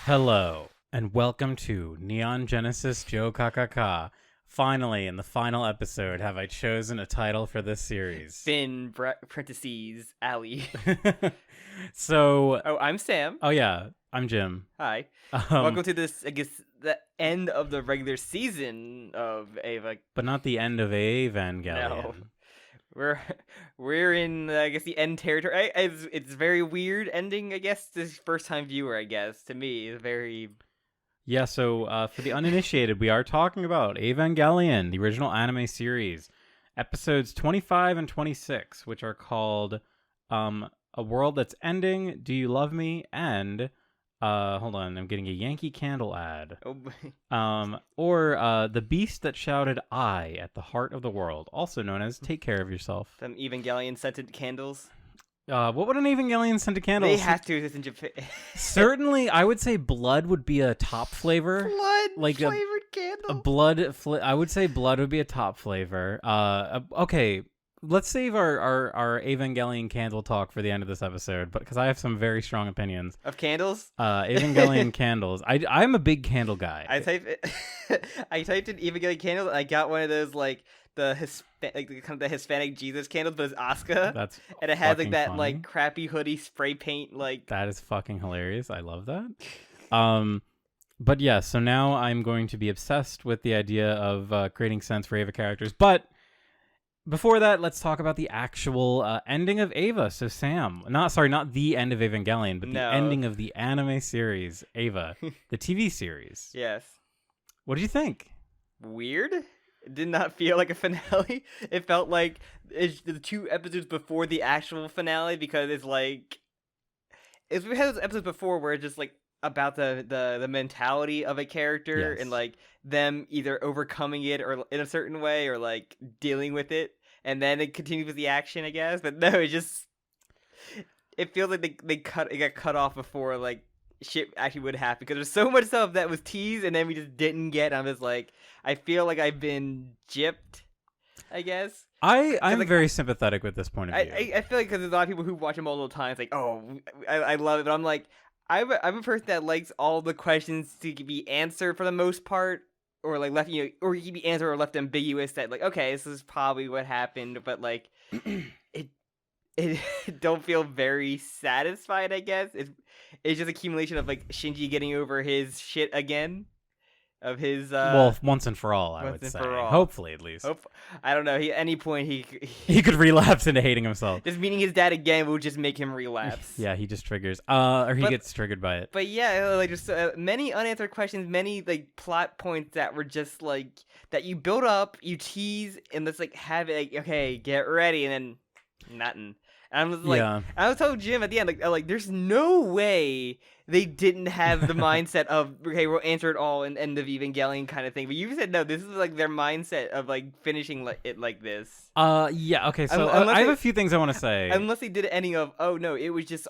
Hello, and welcome to Neon Genesis JOKAKAKA. Finally, in the final episode, have I chosen a title for this series. Finn, parentheses, Allie. So... Oh, I'm Sam. Oh, yeah. I'm Jim. Hi. Welcome to this, I guess, the end of the regular season of Ava. But not the end of Evangelion. No. We're in, I guess, the end territory. It's very weird ending, I guess. This first-time viewer, I guess, to me, is very... Yeah, so for the uninitiated, we are talking about Evangelion, the original anime series, episodes 25 and 26, which are called A World That's Ending, Do You Love Me, and, hold on, I'm getting a Yankee Candle ad. Or The Beast That Shouted I at the Heart of the World, also known as Take Care of Yourself. Some Evangelion-scented candles. What would an Evangelion scented candle? They have to, it's in Japan. Certainly, I would say blood would be a top flavor. Blood-flavored candle? I would say blood would be a top flavor. Okay, let's save our Evangelion candle talk for the end of this episode, but because I have some very strong opinions. Of candles? Evangelion candles. I'm a big candle guy. I typed in Evangelion candles, and I got one of those, like, the Hispanic Jesus candles, but it's Asuka. And it has like that funny, like crappy hoodie spray paint, like that is fucking hilarious. I love that. But yeah, so now I'm going to be obsessed with the idea of creating sense for Ava characters. But before that, let's talk about the actual ending of Ava. So Sam, not the end of Evangelion, but the ending of the anime series, Ava, the TV series. Yes. What did you think? Weird. It did not feel like a finale. It felt like it's the 2 episodes before the actual finale, because it's like we had those episodes before where it's just like about the mentality of a character, yes, and like them either overcoming it or in a certain way or like dealing with it, and then it continues with the action, I guess. But no, it feels like it got cut off before like shit actually would happen, because there's so much stuff that was teased and then we just didn't get. I'm just like, I feel like I've been gypped, I guess. I'm like, very sympathetic with this point of view. I feel like because there's a lot of people who watch it multiple times, like, oh, I love it, but I'm like, I'm a person that likes all the questions to be answered for the most part, or like left, or you can be answered or left ambiguous, that like, okay, this is probably what happened, but like, it don't feel very satisfied, I guess. It's just accumulation of like Shinji getting over his shit again, of his well, once and for all, I would say. Hopefully, at least. I don't know. At any point he could relapse into hating himself. Just meeting his dad again will just make him relapse. Yeah, he just triggers, or he gets triggered by it. But yeah, like just many unanswered questions, many like plot points that were just like that you build up, you tease, and let's like have it. Like, okay, get ready, and then nothing. And I was like, yeah. I was telling Jim at the end, like, there's no way they didn't have the mindset of, okay, we'll answer it all in end of Evangelion kind of thing. But you said no, this is like their mindset of like finishing it like this. Yeah, okay. So I have a few things I want to say. Unless they did an ending of, oh no, this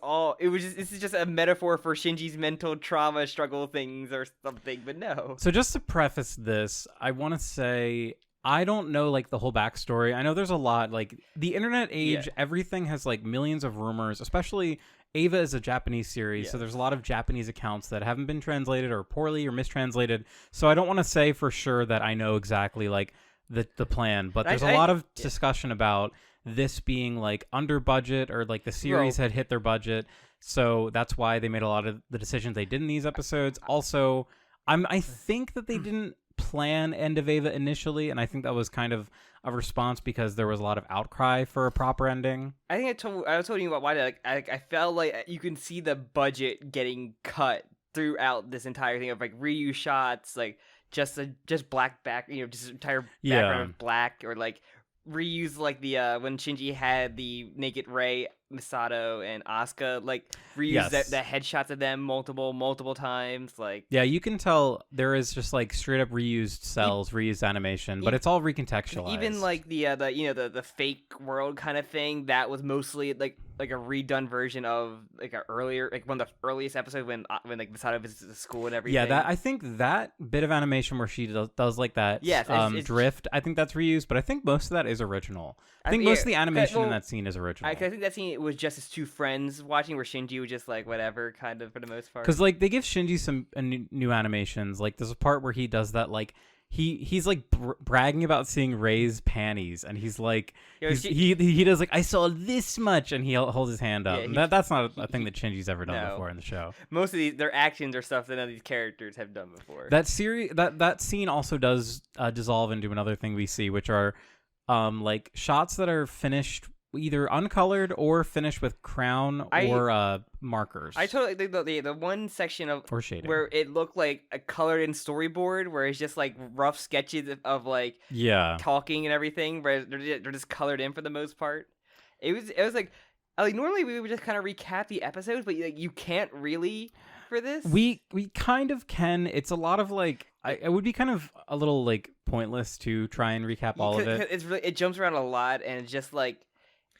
is just a metaphor for Shinji's mental trauma struggle things or something. But no. So just to preface this, I want to say, I don't know, like, the whole backstory. I know there's a lot, like, the internet age, yeah. Everything has, like, millions of rumors, especially Ava is a Japanese series, yeah. So there's a lot of Japanese accounts that haven't been translated or poorly or mistranslated. So I don't want to say for sure that I know exactly, like, the plan, but there's a lot of discussion about this being, like, under budget, or, like, the series had hit their budget. So that's why they made a lot of the decisions they did in these episodes. Also, I think that they didn't plan End of Ava initially, and I think that was kind of a response because there was a lot of outcry for a proper ending. I think I was telling you about why, like, I felt like you can see the budget getting cut throughout this entire thing of like reuse shots, like just black back, just entire background of black, or like reuse like the when Shinji had the naked Rei, Misato, and Asuka, like reuse the headshots of them multiple times. Like, yeah, you can tell there is just like straight up reused cells, reused animation, but it's all recontextualized. Even like the fake world kind of thing, that was mostly like a redone version of like an earlier, like one of the earliest episodes when like Misato visits the school and everything. Yeah, I think that bit of animation where she does like that it's drift, I think that's reused, but I think most of that is original. I think most of the animation in that scene is original. I think that scene it was just his two friends watching, where Shinji was just like whatever, kind of for the most part. Because like they give Shinji some new animations. Like there's a part where he does that. Like he's like bragging about seeing Ray's panties, and he's like he does like I saw this much, and he holds his hand up. Yeah, that's not a thing that Shinji's ever done before in the show. Most of their actions are stuff that none of these characters have done before. That scene also does dissolve into another thing we see, which are like shots that are finished either uncolored or finished with crown or markers. I totally think the one section of or shading where it looked like a colored in storyboard, where it's just like rough sketches of like talking and everything, where they're just colored in for the most part. It was like normally we would just kind of recap the episodes, but like you can't really for this. We kind of can. It's a lot of like it would be kind of a little like pointless to try and recap all of it. It's really, it jumps around a lot, and it's just like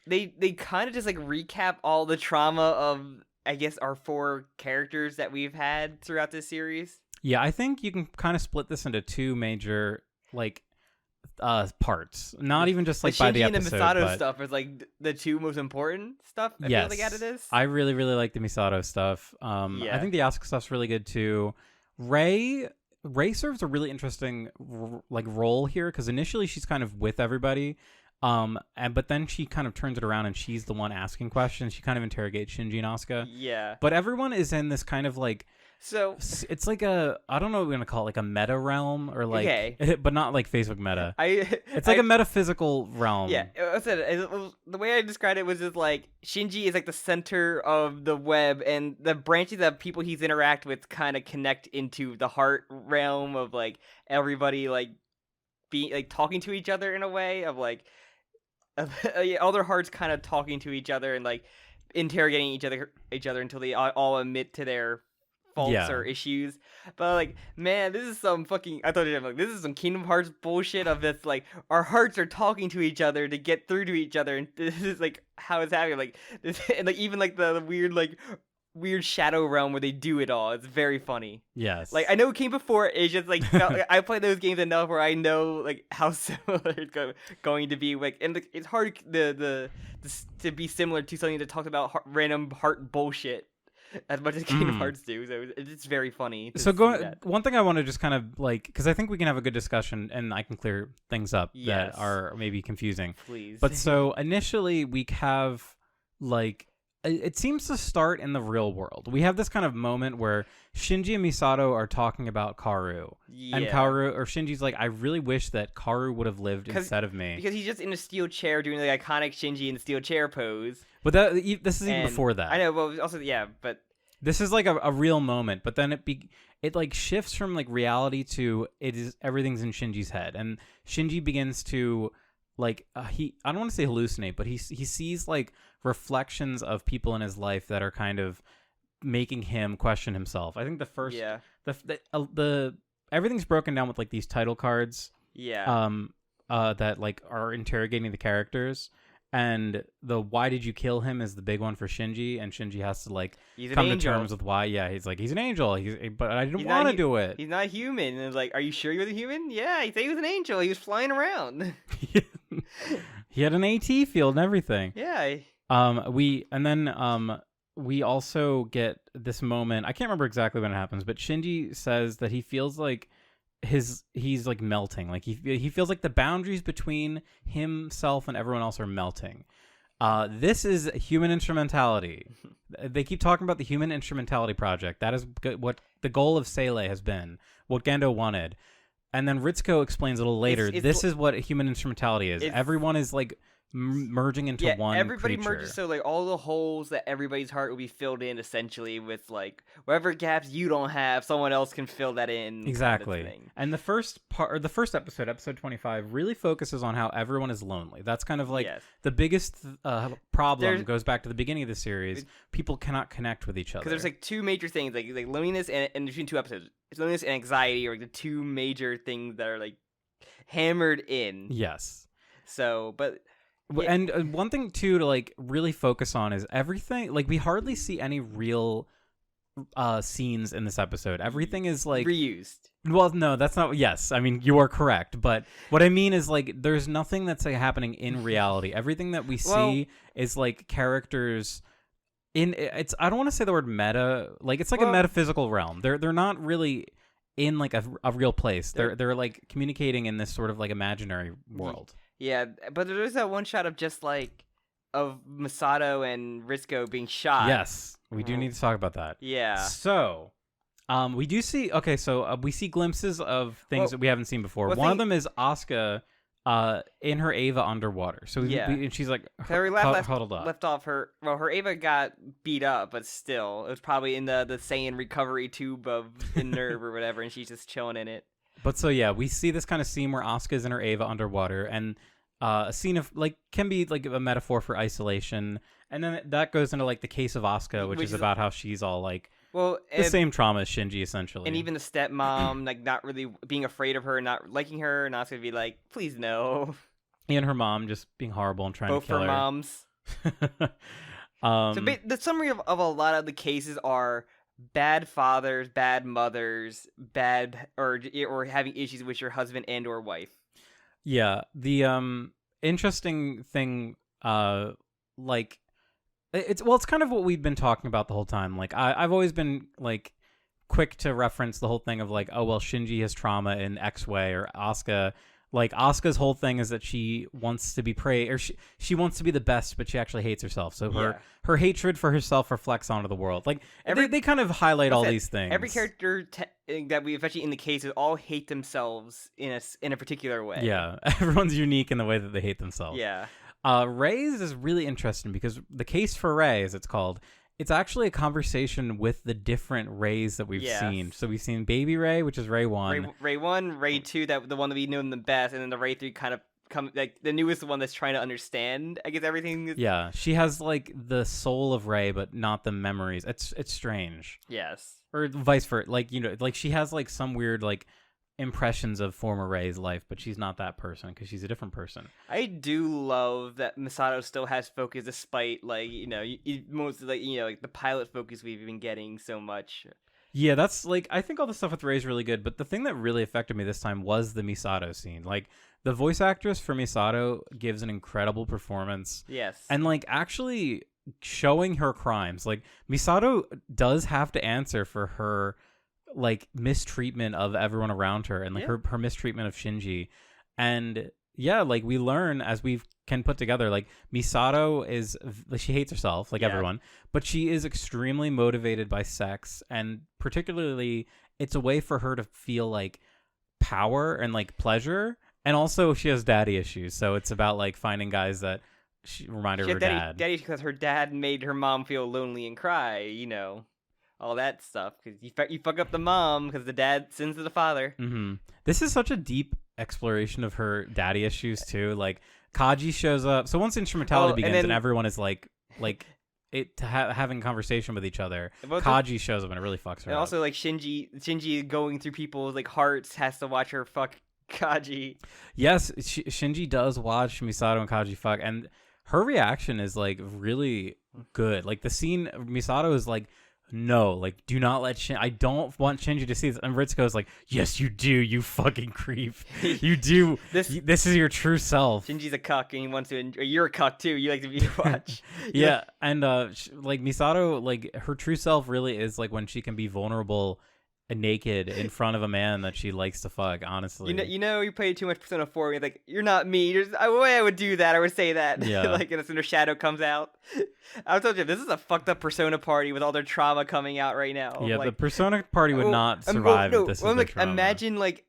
they kind of just like recap all the trauma of, I guess, our 4 characters that we've had throughout this series. Yeah, I think you can kind of split this into 2 major like parts. Not even just like by the episode. Shinji and the Misato stuff is like the 2 most important stuff. I feel like out of this. I really like the Misato stuff. I think the Asuka stuff's really good too. Ray serves a really interesting like role here, because initially she's kind of with everybody. But then she kind of turns it around and she's the one asking questions. She kind of interrogates Shinji and Asuka. Yeah. But everyone is in this kind of like, so it's like I don't know what we're going to call it, like a meta realm, or like, but not like Facebook meta. It's like a metaphysical realm. Yeah. The way I described it was just like Shinji is like the center of the web, and the branches of people he's interact with kind of connect into the heart realm of like everybody like being like talking to each other in a way of like all their hearts kind of talking to each other and like interrogating each other until they all admit to their faults or issues. But like, man, this is some fucking, I thought like, this is some Kingdom Hearts bullshit of this, like our hearts are talking to each other to get through to each other, and this is like how it's happening. Like this, and like even like the weird shadow realm where they do it all. It's very funny. Yes. Like I know it came before. It's just like I played those games enough where I know like how similar it's going to be. Like, and it's hard to be similar to something that talks about random heart bullshit as much as Kingdom Hearts do. So it's very funny. So one thing I want to just kind of like, because I think we can have a good discussion and I can clear things up that are maybe confusing. Please. But so initially we have like, it seems to start in the real world. We have this kind of moment where Shinji and Misato are talking about Kaoru. Yeah. And Shinji's like, I really wish that Kaoru would have lived instead of me. Because he's just in a steel chair doing the iconic Shinji in the steel chair pose. But this is even before that. I know, but also, but... This is like a real moment, but then it like shifts from like reality to everything's in Shinji's head. And Shinji begins to... like I don't want to say hallucinate, but he sees like reflections of people in his life that are kind of making him question himself. I think the first the everything's broken down with like these title cards that like are interrogating the characters, and the why did you kill him is the big one for Shinji, and Shinji has to like come to terms with why. He's like, he's an angel, but I didn't want to do it. He's not human. And it's like, are you sure he was a human? Yeah, he said he was an angel. He was flying around. He had an AT field and everything. Yeah. We also get this moment. I can't remember exactly when it happens, but Shinji says that he feels like he's like melting. Like he feels like the boundaries between himself and everyone else are melting. This is human instrumentality. They keep talking about the human instrumentality project. That is what the goal of Seele has been. What Gendo wanted. And then Ritsuko explains a little later, this is what human instrumentality is. Everyone is like merging into one everybody creature. Merges, so like all the holes that everybody's heart will be filled in essentially with like whatever gaps you don't have, someone else can fill that in. Exactly. Kind of thing. And the first episode, episode 25, really focuses on how everyone is lonely. That's kind of like the biggest problem goes back to the beginning of the series. People cannot connect with each other. Because there's like 2 major things, like loneliness and between 2 episodes. It's loneliness and anxiety are like the 2 major things that are like hammered in. Yes. So, but... Yeah. And one thing too to like really focus on is everything. Like we hardly see any real scenes in this episode. Everything is like reused. Well, no, that's not. Yes, I mean you are correct, but what I mean is like there's nothing that's like happening in reality. Everything that we see is like characters in it's. I don't want to say the word meta. Like it's like a metaphysical realm. They're not really in like a real place. They're like communicating in this sort of like imaginary world. Yeah, but there's that one shot of just like of Misato and Ritsuko being shot. Yes, we do need to talk about that. Yeah. So. We do see we see glimpses of things that we haven't seen before. One of them is Asuka in her Eva underwater. So and she's like huddled up. Left off her Eva got beat up, but still it was probably in the Saiyan recovery tube of the nerve or whatever, and she's just chilling in it. But so yeah, we see this kind of scene where Asuka's in her Eva underwater, and a scene of like can be like a metaphor for isolation, and then that goes into like the case of Asuka, which is about how she's all like the same trauma as Shinji essentially, and even the stepmom like not really being afraid of her, not liking her, and Asuka be like, please no, and her mom just being horrible and trying to kill her. Both her moms. So the summary of a lot of the cases are bad fathers, bad mothers, bad or having issues with your husband and or wife. Yeah, the interesting thing, like it's kind of what we've been talking about the whole time. Like I've always been like quick to reference the whole thing of like, oh well, Shinji has trauma in X way, or Asuka. Like Asuka's whole thing is that she wants to be praised, or she wants to be the best, but she actually hates herself. So her hatred for herself reflects onto the world. Like they kind of highlight all these things. Every character that we especially in the cases all hate themselves in a particular way. Yeah, everyone's unique in the way that they hate themselves. Yeah. Ray's is really interesting because the case for Ray, as it's called, it's actually a conversation with the different Rays that we've seen. So we've seen Baby Ray, which is Ray 1. Ray 1, Ray 2, the one that we know the best, and then the Ray 3 kind of like the newest one that's trying to understand, I guess, everything. Yeah, she has like the soul of Ray, but not the memories. It's strange. Yes. Or vice versa. Like, you know, like she has like some weird like impressions of former Ray's life, but she's not that person because she's a different person. I do love that Misato still has focus despite like, you know, most like, you know, like the pilot focus we've been getting so much. Yeah, that's like, I think all the stuff with Ray is really good, but the thing that really affected me this time was the Misato scene. Like the voice actress for Misato gives an incredible performance. Yes. And like actually showing her crimes. Like Misato does have to answer for her like mistreatment of everyone around her, and like her mistreatment of Shinji. And yeah, like we learn as we can put together, like Misato is, she hates herself like everyone, but she is extremely motivated by sex, and particularly it's a way for her to feel like power and like pleasure. And also she has daddy issues, so it's about like finding guys that remind her of her dad. Daddy because her dad made her mom feel lonely and cry, you know. All that stuff, because you fuck up the mom because the dad sends to the father. Mm-hmm. This is such a deep exploration of her daddy issues too. Like Kaji shows up. So once instrumentality begins and everyone is like having conversation with each other, Kaji shows up and it really fucks her up. And also up. like Shinji going through people's like hearts has to watch her fuck Kaji. Yes, Shinji does watch Misato and Kaji fuck, and her reaction is like really good. Like the scene, Misato is like, no, like, do not let I don't want Shinji to see this. And Ritsuko's like, yes, you do, you fucking creep. You do. This is your true self. Shinji's a cuck, and he wants to. Or you're a cuck too. You like to be watch. Yeah, and like Misato, like her true self really is like when she can be vulnerable and naked in front of a man that she likes to fuck. Honestly, you know, you played too much Persona 4. You're like, you're not me. I would do that. I would say that. Yeah. Like, and as soon as Shadow comes out, I told you this is a fucked up Persona party with all their trauma coming out right now. Yeah, like, the Persona party would not survive if this is like, trauma. imagine like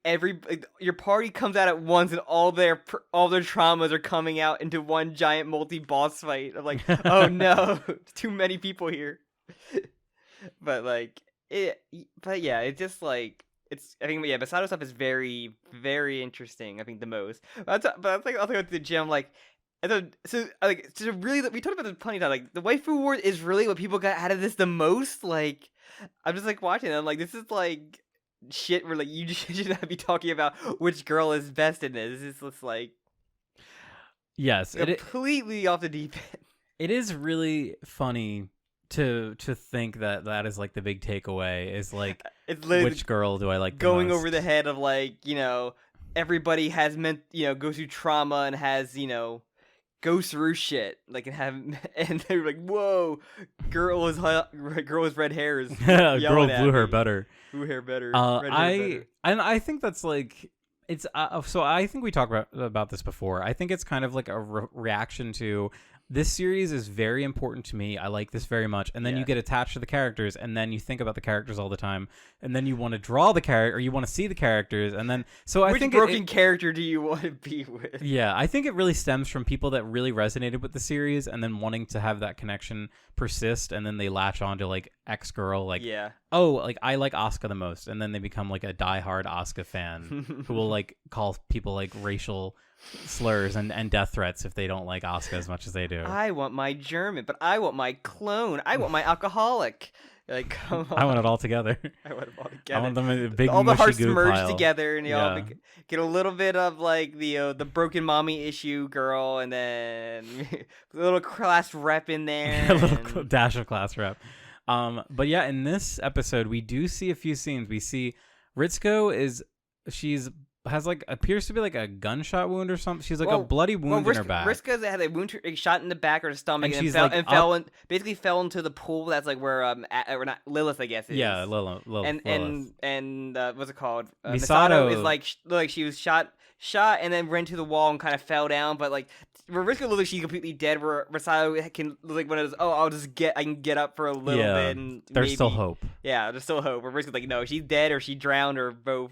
your party comes out at once and all their traumas are coming out into one giant multi-boss fight. I'm like, oh no, too many people here. But like. But yeah, it's just like I think Misato stuff is very, very interesting. I think the most. But I think I'll go to the gym like, so really we talked about this plenty of times. Like the waifu war is really what people got out of this the most. Like I'm just like watching it. I'm like, this is like shit where like you should not be talking about which girl is best in this. This is just like yes, completely off the deep end. It is really funny to think that is like the big takeaway is like it's literally which girl do I like the going most? over the head of like everybody has goes through trauma and has goes through shit like and they're like, whoa, girl with red hair is girl blew her better. Blue hair better. Red hair better. And I think that's like it's so I think we talked about this before. I think it's kind of like a reaction to this series is very important to me. I like this very much. And then you get attached to the characters, and then you think about the characters all the time, and then you want to draw the character, or you want to see the characters, and then I think broken character do you want to be with? Yeah, I think it really stems from people that really resonated with the series, and then wanting to have that connection persist, and then they latch on to like X girl, like oh, like I like Asuka the most, and then they become like a diehard Asuka fan who will like call people like racial slurs and death threats if they don't like Asuka as much as they do. I want my German, but I want my clone. I want my alcoholic. Like, come on. I want it all together. I want it all together. I want them in a big all the hearts goo merged pile. together, and all get a little bit of like the broken mommy issue girl, and then a little class rep in there, a little dash of class rep. But yeah, in this episode, we do see a few scenes. We see Ritsuko has like appears to be like a gunshot wound or something. She's like a bloody wound in her back. Riska's had a wound, shot in the back or the stomach, and basically fell into the pool. That's like where or not Lilith, I guess. Yeah, Lilith. And what's it called? Misato is like she was shot and then ran to the wall and kind of fell down. But like where Riska looks like she's completely dead. Where Misato can like one of those, I can get up for a little bit. And there's still hope. Yeah, there's still hope. Where Riska's like, no, she's dead or she drowned or both.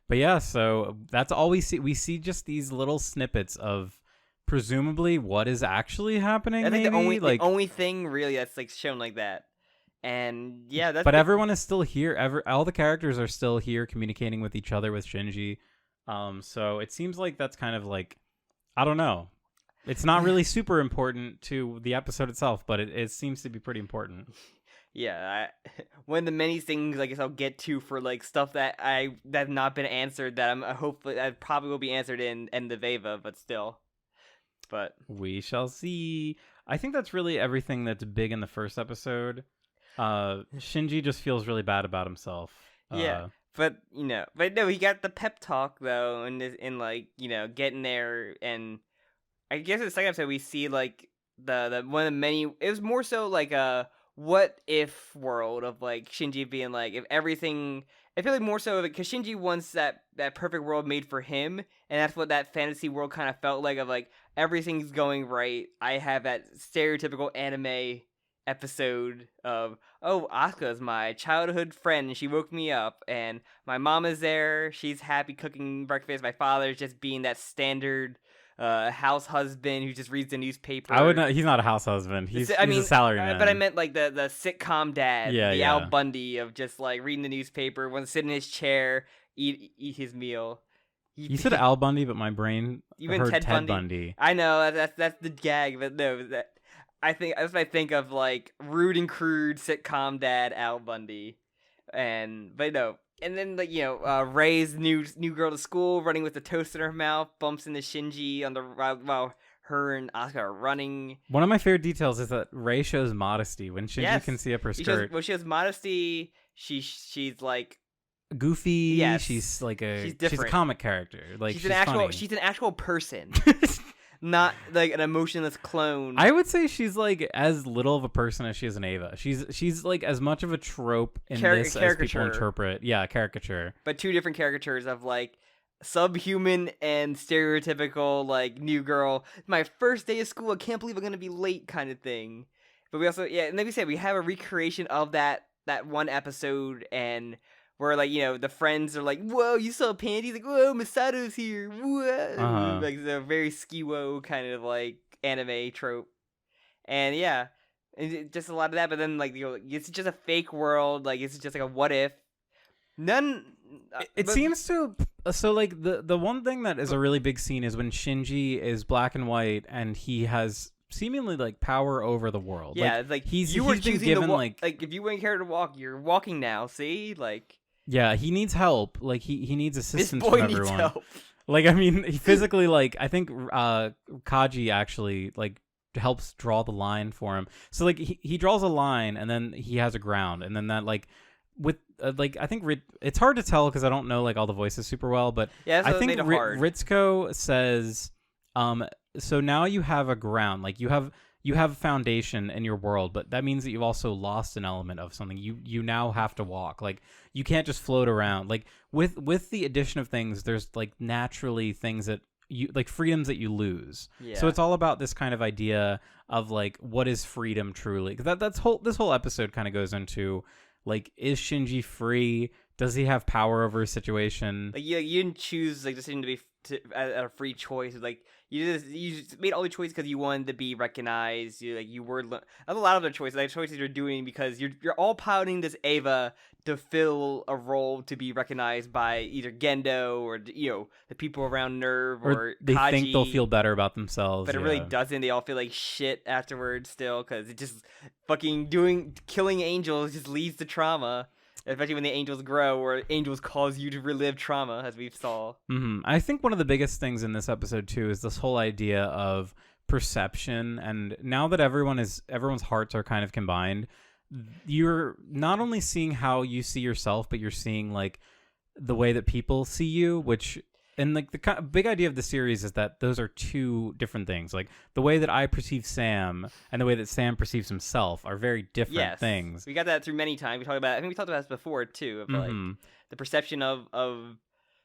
But yeah, so that's all we see. We see just these little snippets of presumably what is actually happening. I think maybe? the only thing really that's like shown like that. And yeah, that's. But everyone is still here. All the characters are still here, communicating with each other with Shinji. So it seems like that's kind of like, I don't know. It's not really super important to the episode itself, but it seems to be pretty important. Yeah, one of the many things I guess I'll get to for like stuff that have not been answered that I'm hopefully that probably will be answered in the Veva, but still. But we shall see. I think that's really everything that's big in the first episode. Shinji just feels really bad about himself. Yeah, but no, he got the pep talk though, and like getting there, and I guess in the second episode we see like the one of the many. It was more so like a what if world of like Shinji being like, if everything, I feel like more so because Shinji wants that perfect world made for him, and that's what that fantasy world kind of felt like, of like everything's going right. I have that stereotypical anime episode of, oh, Asuka's my childhood friend and she woke me up, and my mom is there, she's happy cooking breakfast, my father's just being that standard house husband who just reads the newspaper. I would not. He's not a house husband. He's a salaryman. But I meant like the sitcom dad, Al Bundy of just like reading the newspaper, wants to sit in his chair, eat his meal. You said Al Bundy, but my brain heard Ted Bundy. I know that's the gag, but no, that's what I think of, like rude and crude sitcom dad Al Bundy, but no. And then, like, Ray's new girl to school, running with the toast in her mouth, bumps into Shinji on the while her and Asuka are running. One of my favorite details is that Ray shows modesty when Shinji can see up her skirt. She shows modesty. She's like goofy. Yes. She's like she's a comic character. Like she's an actual person. Not like an emotionless clone. I would say she's like as little of a person as she is in Eva. She's like as much of a trope in this as people interpret. Yeah, caricature. But two different caricatures of like subhuman and stereotypical, like new girl. My first day of school, I can't believe I'm gonna be late kind of thing. But we also and like we said, we have a recreation of that one episode, and where, like, the friends are like, whoa, you saw panties? Like, whoa, Misato's here. Whoa. Like, it's a very ski-wo kind of, like, anime trope. And, yeah, and just a lot of that. But then, like, it's just a fake world. Like, it's just, like, a what if. It seems to... So, like, the one thing that is a really big scene is when Shinji is black and white, and he has seemingly, like, power over the world. Yeah, it's like, he's been given, like, if you weren't here to walk, you're walking now, see? Like... Yeah, he needs help. Like he needs assistance this boy from everyone. Needs help. Like, I mean, he physically, like, I think Kaji actually, like, helps draw the line for him. So like he draws a line and then he has a ground, and then that like with like I think it's hard to tell because I don't know like all the voices super well, but Yeah, I think Ritsuko says, so now you have a ground, like you have a foundation in your world, but that means that you've also lost an element of something. You now have to walk. Like you can't just float around. Like with the addition of things, there's like naturally things that you like, freedoms that you lose. Yeah. So it's all about this kind of idea of like, what is freedom truly? Because this whole episode kind of goes into like, is Shinji free? Does he have power over his situation? Like you didn't choose like the decision to be a free choice. Like you just made all the choices because you wanted to be recognized. You were a lot of the choices, like choices you're doing because you're all piloting this Eva to fill a role to be recognized by either Gendo or the people around Nerve or they Kaji, think they'll feel better about themselves, but it really doesn't. They all feel like shit afterwards still because it just fucking killing angels just leads to trauma. Especially when the angels grow, or angels cause you to relive trauma, as we've saw. Mm-hmm. I think one of the biggest things in this episode too is this whole idea of perception. And now that everyone's hearts are kind of combined, you're not only seeing how you see yourself, but you're seeing like the way that people see you. And like the big idea of the series is that those are two different things. Like the way that I perceive Sam and the way that Sam perceives himself are very different things. We got that through many times. I think we talked about this before too. Of like the perception of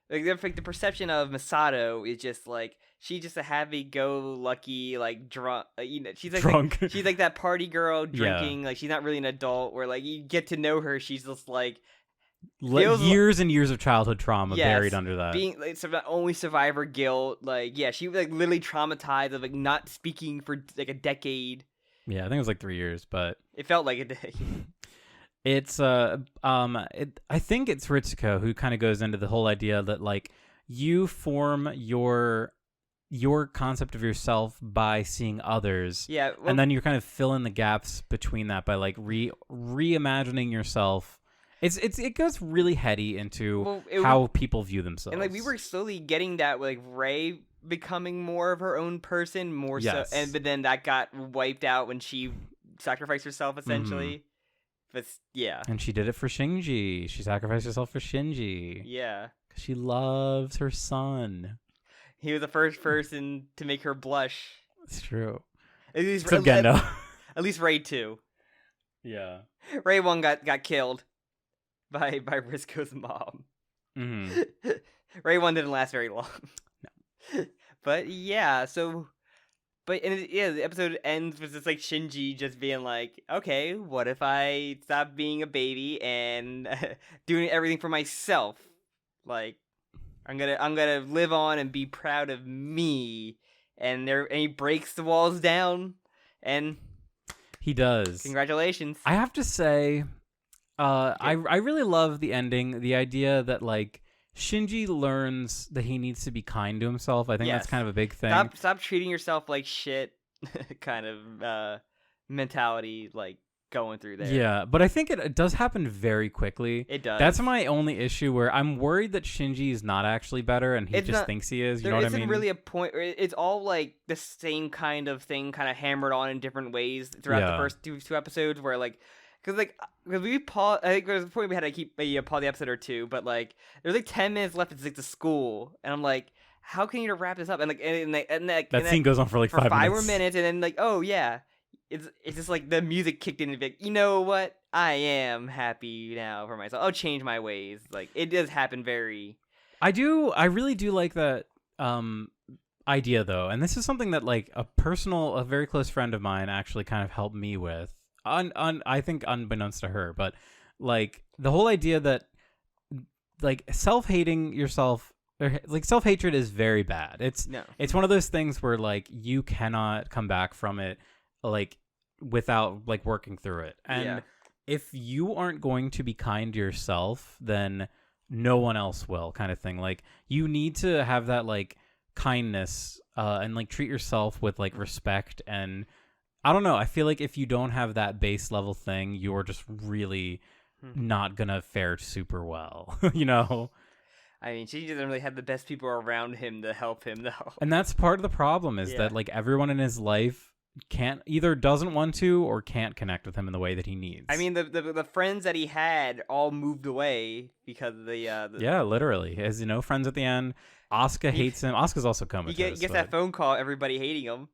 the perception of Masato is just like she's just a happy-go-lucky like drunk. She's like drunk. She's like that party girl drinking. Yeah. Like she's not really an adult. Where like you get to know her, she's just like. Years and years of childhood trauma buried under that. Being like not only survivor guilt, like she was like literally traumatized of like not speaking for like a decade. Yeah, I think it was like 3 years, but it felt like a day. It's I think it's Ritsuko who kind of goes into the whole idea that like you form your concept of yourself by seeing others. Yeah, and then you kind of fill in the gaps between that by like reimagining yourself. It goes really heady into how people view themselves. And like we were slowly getting that with like Rei becoming more of her own person, more so, but then that got wiped out when she sacrificed herself essentially. But yeah, and she did it for Shinji. She sacrificed herself for Shinji. Yeah, because she loves her son. He was the first person to make her blush. It's true. At least Gendo. At least Rei 2. Yeah, Rei 1 got killed by Risco's mom. Mm-hmm. Rei 1 didn't last very long. No. But yeah, so the episode ends with just like Shinji just being like, okay, what if I stop being a baby and doing everything for myself? Like I'm gonna live on and be proud of me. And he breaks the walls down, and he does. Congratulations. I have to say, I really love the ending. The idea that like Shinji learns that he needs to be kind to himself. I think that's kind of a big thing. Stop treating yourself like shit. Kind of mentality, like going through there. Yeah, but I think it does happen very quickly. It does. That's my only issue, where I'm worried that Shinji is not actually better and he just thinks he is. You know what I mean? There isn't really a point. It's all like the same kind of thing, kind of hammered on in different ways throughout the first two episodes, where like. Because we paused, I think there was a point we had to keep pause the episode or two, but like there's like 10 minutes left. It's like the school, and I'm like, how can you wrap this up? And like that scene goes on for like 5 minutes. 5 more minutes, and then like, oh yeah, it's just like the music kicked in and like, you know what? I am happy now for myself. I'll change my ways. Like it does happen very. I really do like that idea though, and this is something that like a very close friend of mine actually kind of helped me with. I think unbeknownst to her, but like the whole idea that like self-hating yourself, or like self-hatred is very bad. It's one of those things where like you cannot come back from it like without like working through it. And if you aren't going to be kind to yourself, then no one else will, kind of thing. Like you need to have that like kindness and like treat yourself with like respect. And I don't know. I feel like if you don't have that base level thing, you're just really not gonna fare super well, you know? I mean, she doesn't really have the best people around him to help him, though. And that's part of the problem is that, like, everyone in his life doesn't want to or can't connect with him in the way that he needs. I mean, the friends that he had all moved away because of the yeah, literally. He has no friends at the end. Asuka hates him. Asuka's also comatose. He gets that phone call, everybody hating him.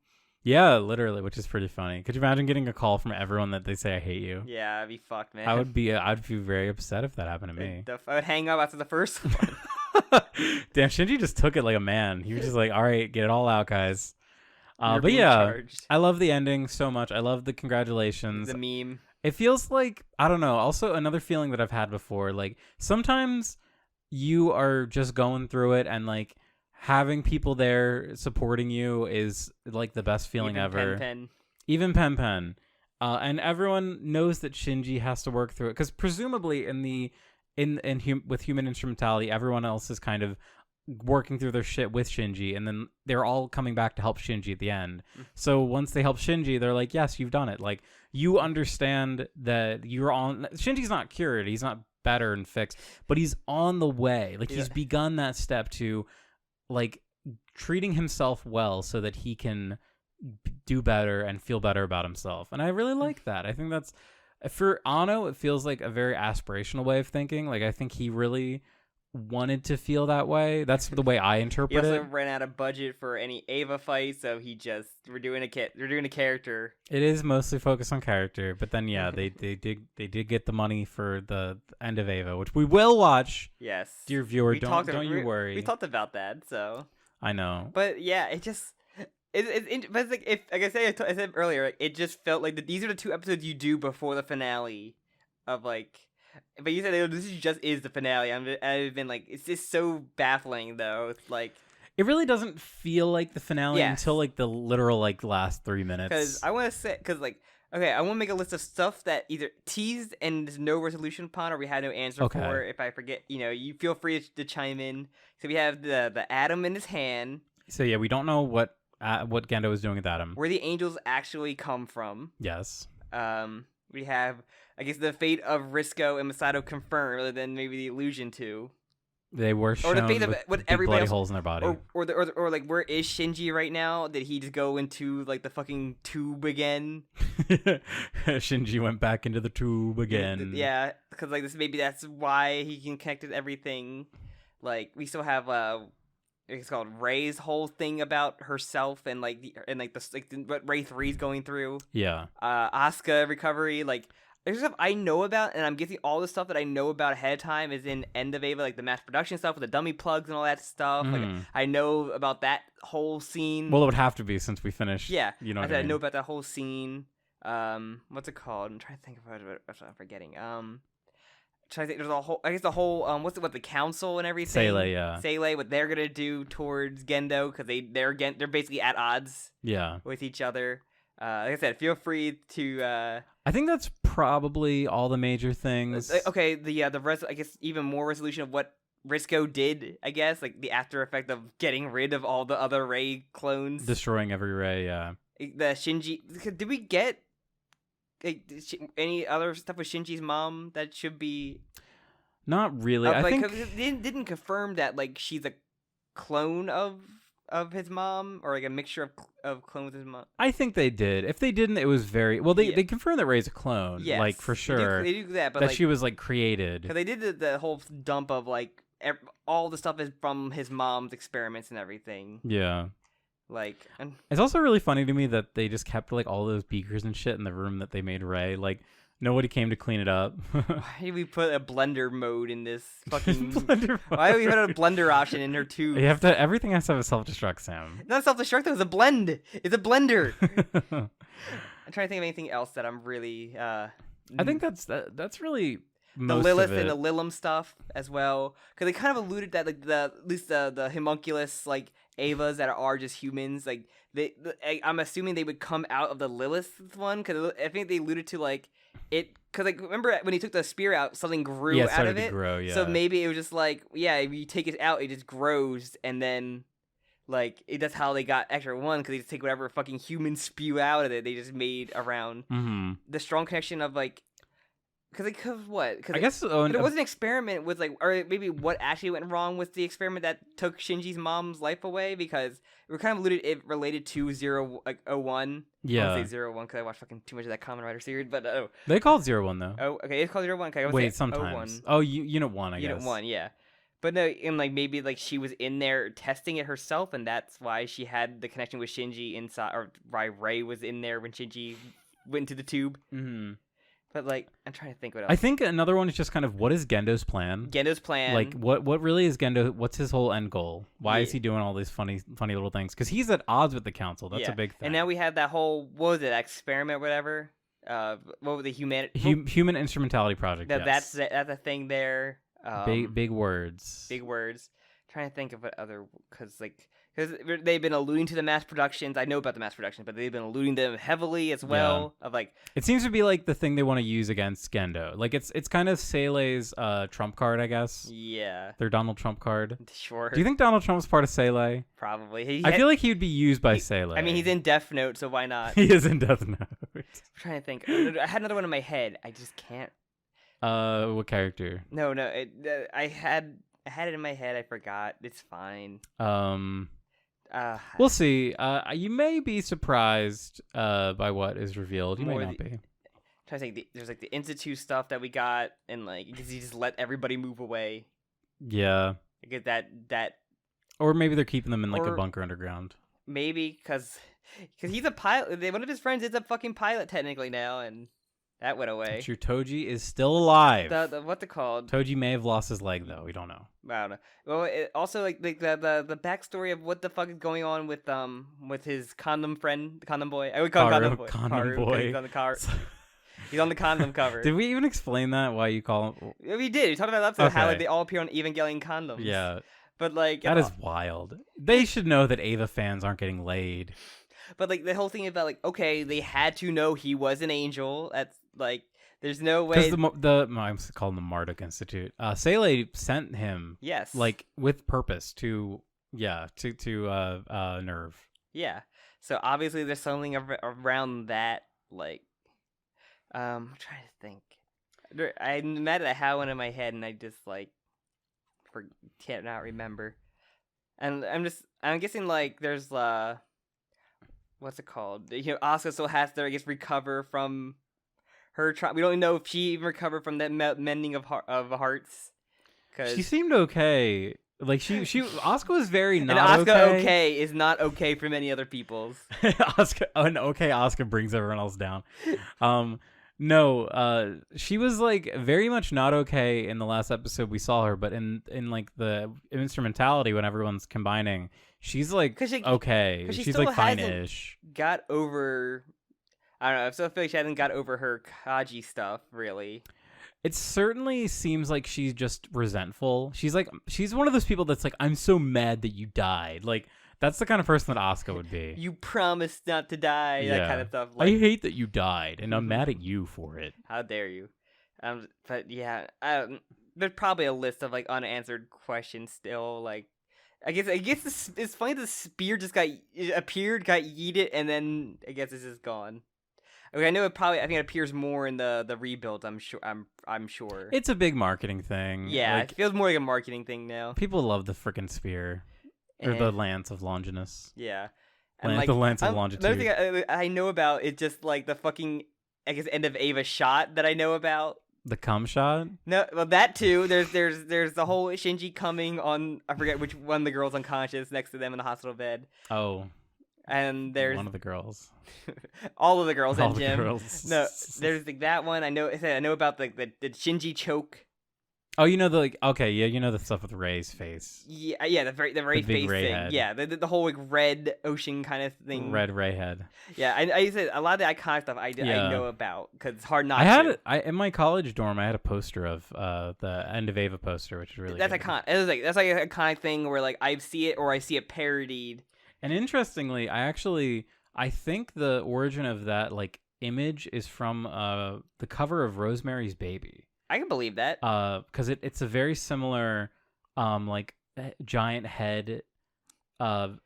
Yeah, literally, which is pretty funny. Could you imagine getting a call from everyone that they say I hate you? Yeah, I'd be fucked, man. I'd be very upset if that happened to me. I would hang up after the first one. Damn, Shinji just took it like a man. He was just like, all right, get it all out, guys. But yeah, charged. I love the ending so much. I love the congratulations. The meme. It feels like, I don't know, also another feeling that I've had before, like sometimes you are just going through it and like having people there supporting you is like the best feeling ever. Even Pen Pen. And everyone knows that Shinji has to work through it because presumably with human instrumentality, everyone else is kind of working through their shit with Shinji, and then they're all coming back to help Shinji at the end. So once they help Shinji, they're like, yes, you've done it. Like, you understand that you're on... Shinji's not cured. He's not better and fixed, but he's on the way. Like, he's begun that step to, like, treating himself well so that he can do better and feel better about himself. And I really like that. I think that's... For Ano, it feels like a very aspirational way of thinking. Like, I think he really wanted to feel that way. That's the way I interpret it. He also ran out of budget for any Ava fight, so we're doing a character. It is mostly focused on character, but then yeah, they did get the money for the end of Ava, which we will watch. Yes, dear viewer, don't you worry. We talked about that, so I know. But yeah, it just. But it's like I said earlier, it just felt like these are the 2 episodes you do before the finale, of like. But you said this is the finale. I've been like, it's just so baffling though. It's like it really doesn't feel like the finale until like the literal like last 3 minutes. Because I want to say, I want to make a list of stuff that either teased and there's no resolution upon, or we had no answer for. If I forget, you feel free to chime in. So we have the atom in his hand. So yeah, we don't know what Gendo is doing with Atom. Where the angels actually come from. Yes. We have, I guess, the fate of Risco and Masato confirmed, rather than maybe the illusion to. They were shown, or the fate of what everybody bloody holes in their body, or like, where is Shinji right now? Did he just go into like the fucking tube again? Shinji went back into the tube again. Yeah, because like that's why he can connect with everything. Like we still have it's called Ray's whole thing about herself and what Ray 3's going through. Yeah. Asuka recovery, like there's stuff I know about, and I'm guessing all the stuff that I know about ahead of time is in End of Ava, like the mass production stuff with the dummy plugs and all that stuff. Like I know about that whole scene. Well, it would have to be since we finished. Yeah. You know I what I mean? know about that whole scene. What's it called? I'm trying to think of what I'm forgetting. Trying to think, there's a whole, I guess the whole the council and everything. Seile, what they're gonna do towards Gendo, because they're basically at odds. Yeah. With each other. Like I said, feel free to. I think that's probably all the major things. Okay, I guess even more resolution of what Risco did. I guess like the after effect of getting rid of all the other Ray clones, destroying every Ray. Yeah. The Shinji. Did we get? Any other stuff with Shinji's mom that should be? Not really. I think it didn't confirm that like she's a clone of his mom, or like a mixture of clone with his mom. I think they did. If they didn't, it was very well. They confirmed that Ray's a clone. Yes, like for sure. They do that, but that she was like created. Because they did the whole dump of like all the stuff is from his mom's experiments and everything. Yeah. Like, it's also really funny to me that they just kept like all those beakers and shit in the room that they made Ray. Like nobody came to clean it up. Why did we put a blender mode in this fucking? Why did we put a blender option in her too? You have to. Everything has to have a self-destruct, Sam. Not self-destruct. It was a blend. It's a blender. I'm trying to think of anything else that I'm really. I think that's really. The Lilith and the Lilim stuff as well, because they kind of alluded that like at least the homunculus like Avas that are just humans, like I'm assuming they would come out of the Lilith one, because I think they alluded to like it, because like remember when he took the spear out, something grew out of it. So maybe it was just like if you take it out, it just grows, and then like that's how they got extra one, because they just take whatever fucking humans spew out of it, they just made around. Mm-hmm. The strong connection of like. Because what? Because I guess it was an experiment with like, or maybe what actually went wrong with the experiment that took Shinji's mom's life away. Because we're kind of related to 01. Yeah. I want to say 01 because I watched fucking too much of that Kamen Rider series. But they called 01 though. Oh, okay, it's called 01. Okay, wait, sometimes. 01. Oh, Unit 1, I guess. Unit 1, yeah. But no, and like maybe like she was in there testing it herself, and that's why she had the connection with Shinji inside, or why Rei was in there when Shinji went into the tube. Mm-hmm. But like, I'm trying to think what else. I think another one is just kind of what is Gendo's plan? Like, what really is Gendo? What's his whole end goal? Why is he doing all these funny little things? Because he's at odds with the council. That's a big thing. And now we have that whole, what was it, experiment, whatever. What was the human instrumentality project? That's a thing there. Big words. Big words. I'm trying to think of what other, because they've been alluding to the mass productions. I know about the mass productions, but they've been alluding to them heavily as well. Yeah. Of like, it seems to be like the thing they want to use against Gendo. Like it's kind of Seilei's trump card, I guess. Yeah. Their Donald Trump card. Sure. Do you think Donald Trump's part of Seilei? Probably. I feel like he would be used by Seilei. I mean, he's in Death Note, so why not? He is in Death Note. I'm trying to think. I had another one in my head. I just can't. What character? No. I had it in my head. I forgot. It's fine. We'll see. You may be surprised by what is revealed. You may not be. I'm trying to think. There's like the Institute stuff that we got, and like because he just let everybody move away. Yeah. I get that. Or maybe they're keeping them in like a bunker underground. Maybe because he's a pilot. One of his friends is a fucking pilot technically now, and that went away. True. Toji is still alive. What's it called? Toji may have lost his leg though. We don't know. I don't know. Well, also like the backstory of what the fuck is going on with his condom friend, the condom boy. I would call him condom boy. He's on the car. He's on the condom cover. Did we even explain that? Why you call him? We did. We talked about that episode, how like they all appear on Evangelion condoms. Yeah. But like that is wild. They should know that Eva fans aren't getting laid. But like the whole thing about like, okay, they had to know he was an angel. That's like, there's no way. Because I'm calling the Marduk Institute. Seilei sent him. Yes. Like with purpose to Nerve. Yeah. So obviously there's something around that. Like, I'm trying to think. I'm mad that I had one in my head and I just like can't not remember. And I'm guessing like there's what's it called? Asuka still has to, I guess, recover from her we don't know if she even recovered from that mending of hearts. She seemed okay. Like Asuka was very not and Asuka okay is not okay for many other people's. Asuka brings everyone else down. No, she was like very much not okay in the last episode we saw her, but in like the instrumentality when everyone's combining, she's like okay. She's like fine-ish. Got over. I don't know. I still feel like she hasn't got over her Kaji stuff really. It certainly seems like she's just resentful. She's one of those people that's like, I'm so mad that you died. Like that's the kind of person that Asuka would be. You promised not to die. Yeah. That kind of stuff. Like, I hate that you died, and I'm mad at you for it. How dare you? But yeah, there's probably a list of like unanswered questions still. Like, I guess it's funny the spear just got yeeted, and then I guess it's just gone. Okay, I think it appears more in the rebuild. I'm sure. It's a big marketing thing. Yeah, it feels more like a marketing thing now. People love the frickin' spear. Or the Lance of Longinus. Yeah. And the Lance of Longitude. Another thing I know about is just like the fucking, I guess, end of Ava shot that I know about. The cum shot? No, well that too. There's the whole Shinji coming on, I forget which one of the girls unconscious next to them in the hospital bed. Oh. And there's one of the girls. all of the girls all in gym. Girls. No, there's like that one. I know about the Shinji choke. Oh, you know the stuff with Ray's face. Yeah, the Ray face Ray thing. Head. Yeah, the whole like red ocean kind of thing. Red Ray head. Yeah, I said a lot of the iconic stuff I know about because it's hard not. In my college dorm, I had a poster of the End of Ava poster, which is really that's iconic. That's like an iconic thing where like I see it or I see it parodied. And interestingly, I think the origin of that like image is from the cover of Rosemary's Baby. I can believe that. Because it's a very similar, like giant head,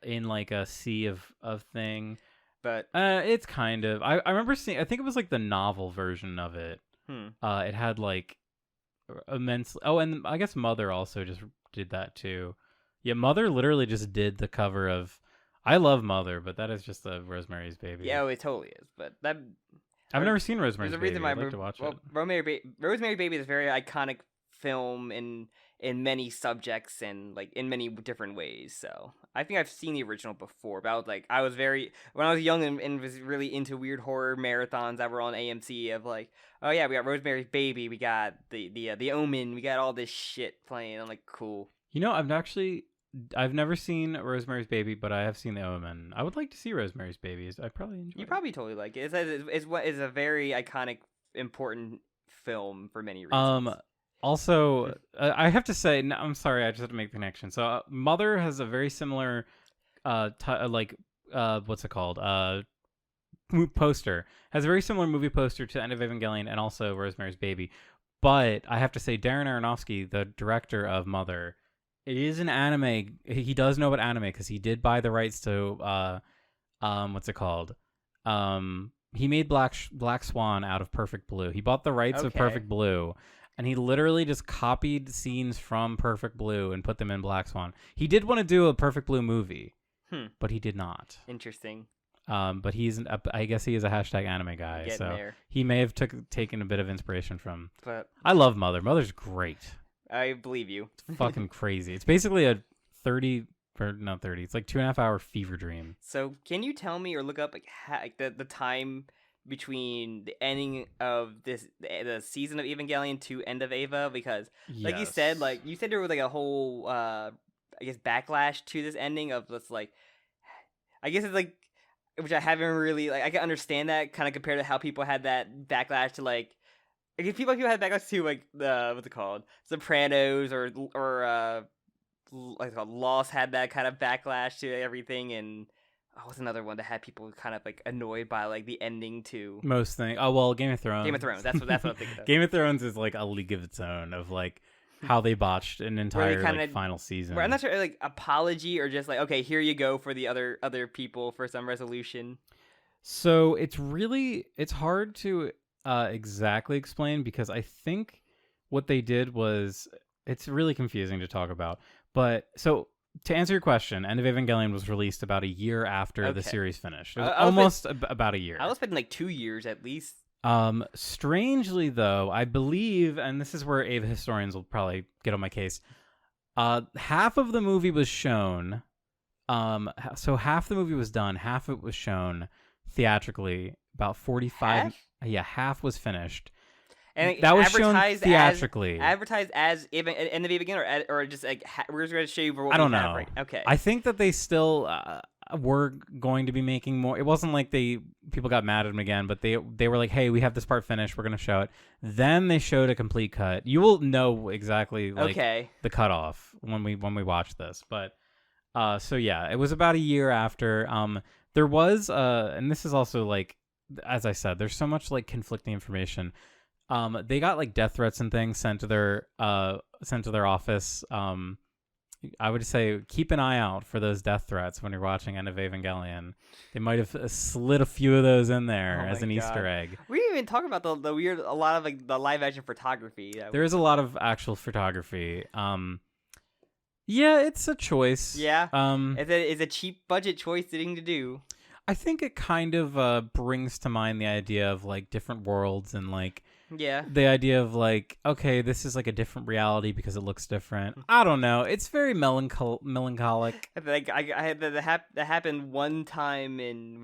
in like a sea of thing. But it's kind of. I remember seeing. I think it was like the novel version of it. It had like immense. Oh, and I guess Mother also just did that too. Yeah, Mother literally just did the cover of. I love Mother, but that is just a Rosemary's Baby. Yeah, it totally is. But that I've never seen Rosemary's there's a Baby. reason why I'd like to watch it. Rosemary Baby is a very iconic film in many subjects and like in many different ways. So I think I've seen the original before, but I was very when I was young and was really into weird horror marathons that were on AMC of like, oh yeah, we got Rosemary's Baby, we got the Omen, we got all this shit playing. I'm like, cool. You know, I've never seen Rosemary's Baby, but I have seen The Omen. I would like to see Rosemary's Baby. I probably enjoy it. You probably totally like it. It's a very iconic, important film for many reasons. Also, I have to say, no, I'm sorry, I just have to make the connection. So, Mother has a very similar, what's it called? Poster. Has a very similar movie poster to End of Evangelion and also Rosemary's Baby. But I have to say, Darren Aronofsky, the director of Mother, it is an anime. He does know about anime because he did buy the rights to, what's it called? He made Black Swan out of Perfect Blue. He bought the rights of Perfect Blue. And he literally just copied scenes from Perfect Blue and put them in Black Swan. He did want to do a Perfect Blue movie, but he did not. Interesting. But I guess he is a hashtag anime guy, so there. He may have taken a bit of inspiration from. But I love Mother. Mother's great. I believe you. It's fucking crazy. It's basically a 30. Or not 30. It's like 2.5 hour fever dream. So can you tell me or look up like the time between the ending of the season of Evangelion to end of Eva? Because like you said there was like a whole I guess backlash to this ending of this like I guess it's like which I haven't really like I can understand that kind of compared to how people had that backlash to like I guess people had backlash to like the what's it called Sopranos or like Lost had that kind of backlash to everything and what's another one that had people kind of like annoyed by like the ending to most things. Oh well, Game of Thrones. Game of Thrones. That's what I'm thinking of. Game of Thrones is like a league of its own of like how they botched an entire like, final season. I'm not sure like apology or just like okay, here you go for the other people for some resolution. So it's hard to exactly explain because I think what they did was it's really confusing to talk about. But so. To answer your question, End of Evangelion was released about a year after the series finished. It was almost about a year. I was expecting like 2 years at least. Strangely, though, I believe, and this is where Ava historians will probably get on my case, half of the movie was shown. So half the movie was done, half of it was shown theatrically. About 45. Half? Yeah, half was finished. And that was shown theatrically. Advertised as End of Evangelion, or just like we're just going to show you what I don't we know. have right. Okay. I think that they still were going to be making more. It wasn't like people got mad at them again, but they were like, "Hey, we have this part finished. We're going to show it." Then they showed a complete cut. You will know exactly the cutoff when we watch this. But so yeah, it was about a year after. There was and this is also like, as I said, there's so much like conflicting information. They got like death threats and things sent to their office. I would say keep an eye out for those death threats when you're watching End of Evangelion. They might have slid a few of those in there as an Easter egg. We didn't even talk about the weird, a lot of like the live action photography. There is a lot of actual photography. Yeah, it's a choice. Yeah. It's a cheap budget choice thing to do. I think it kind of brings to mind the idea of like different worlds and like. Yeah. The idea of like, okay, this is like a different reality because it looks different. I don't know. It's very melancholic. Like I had that happened one time in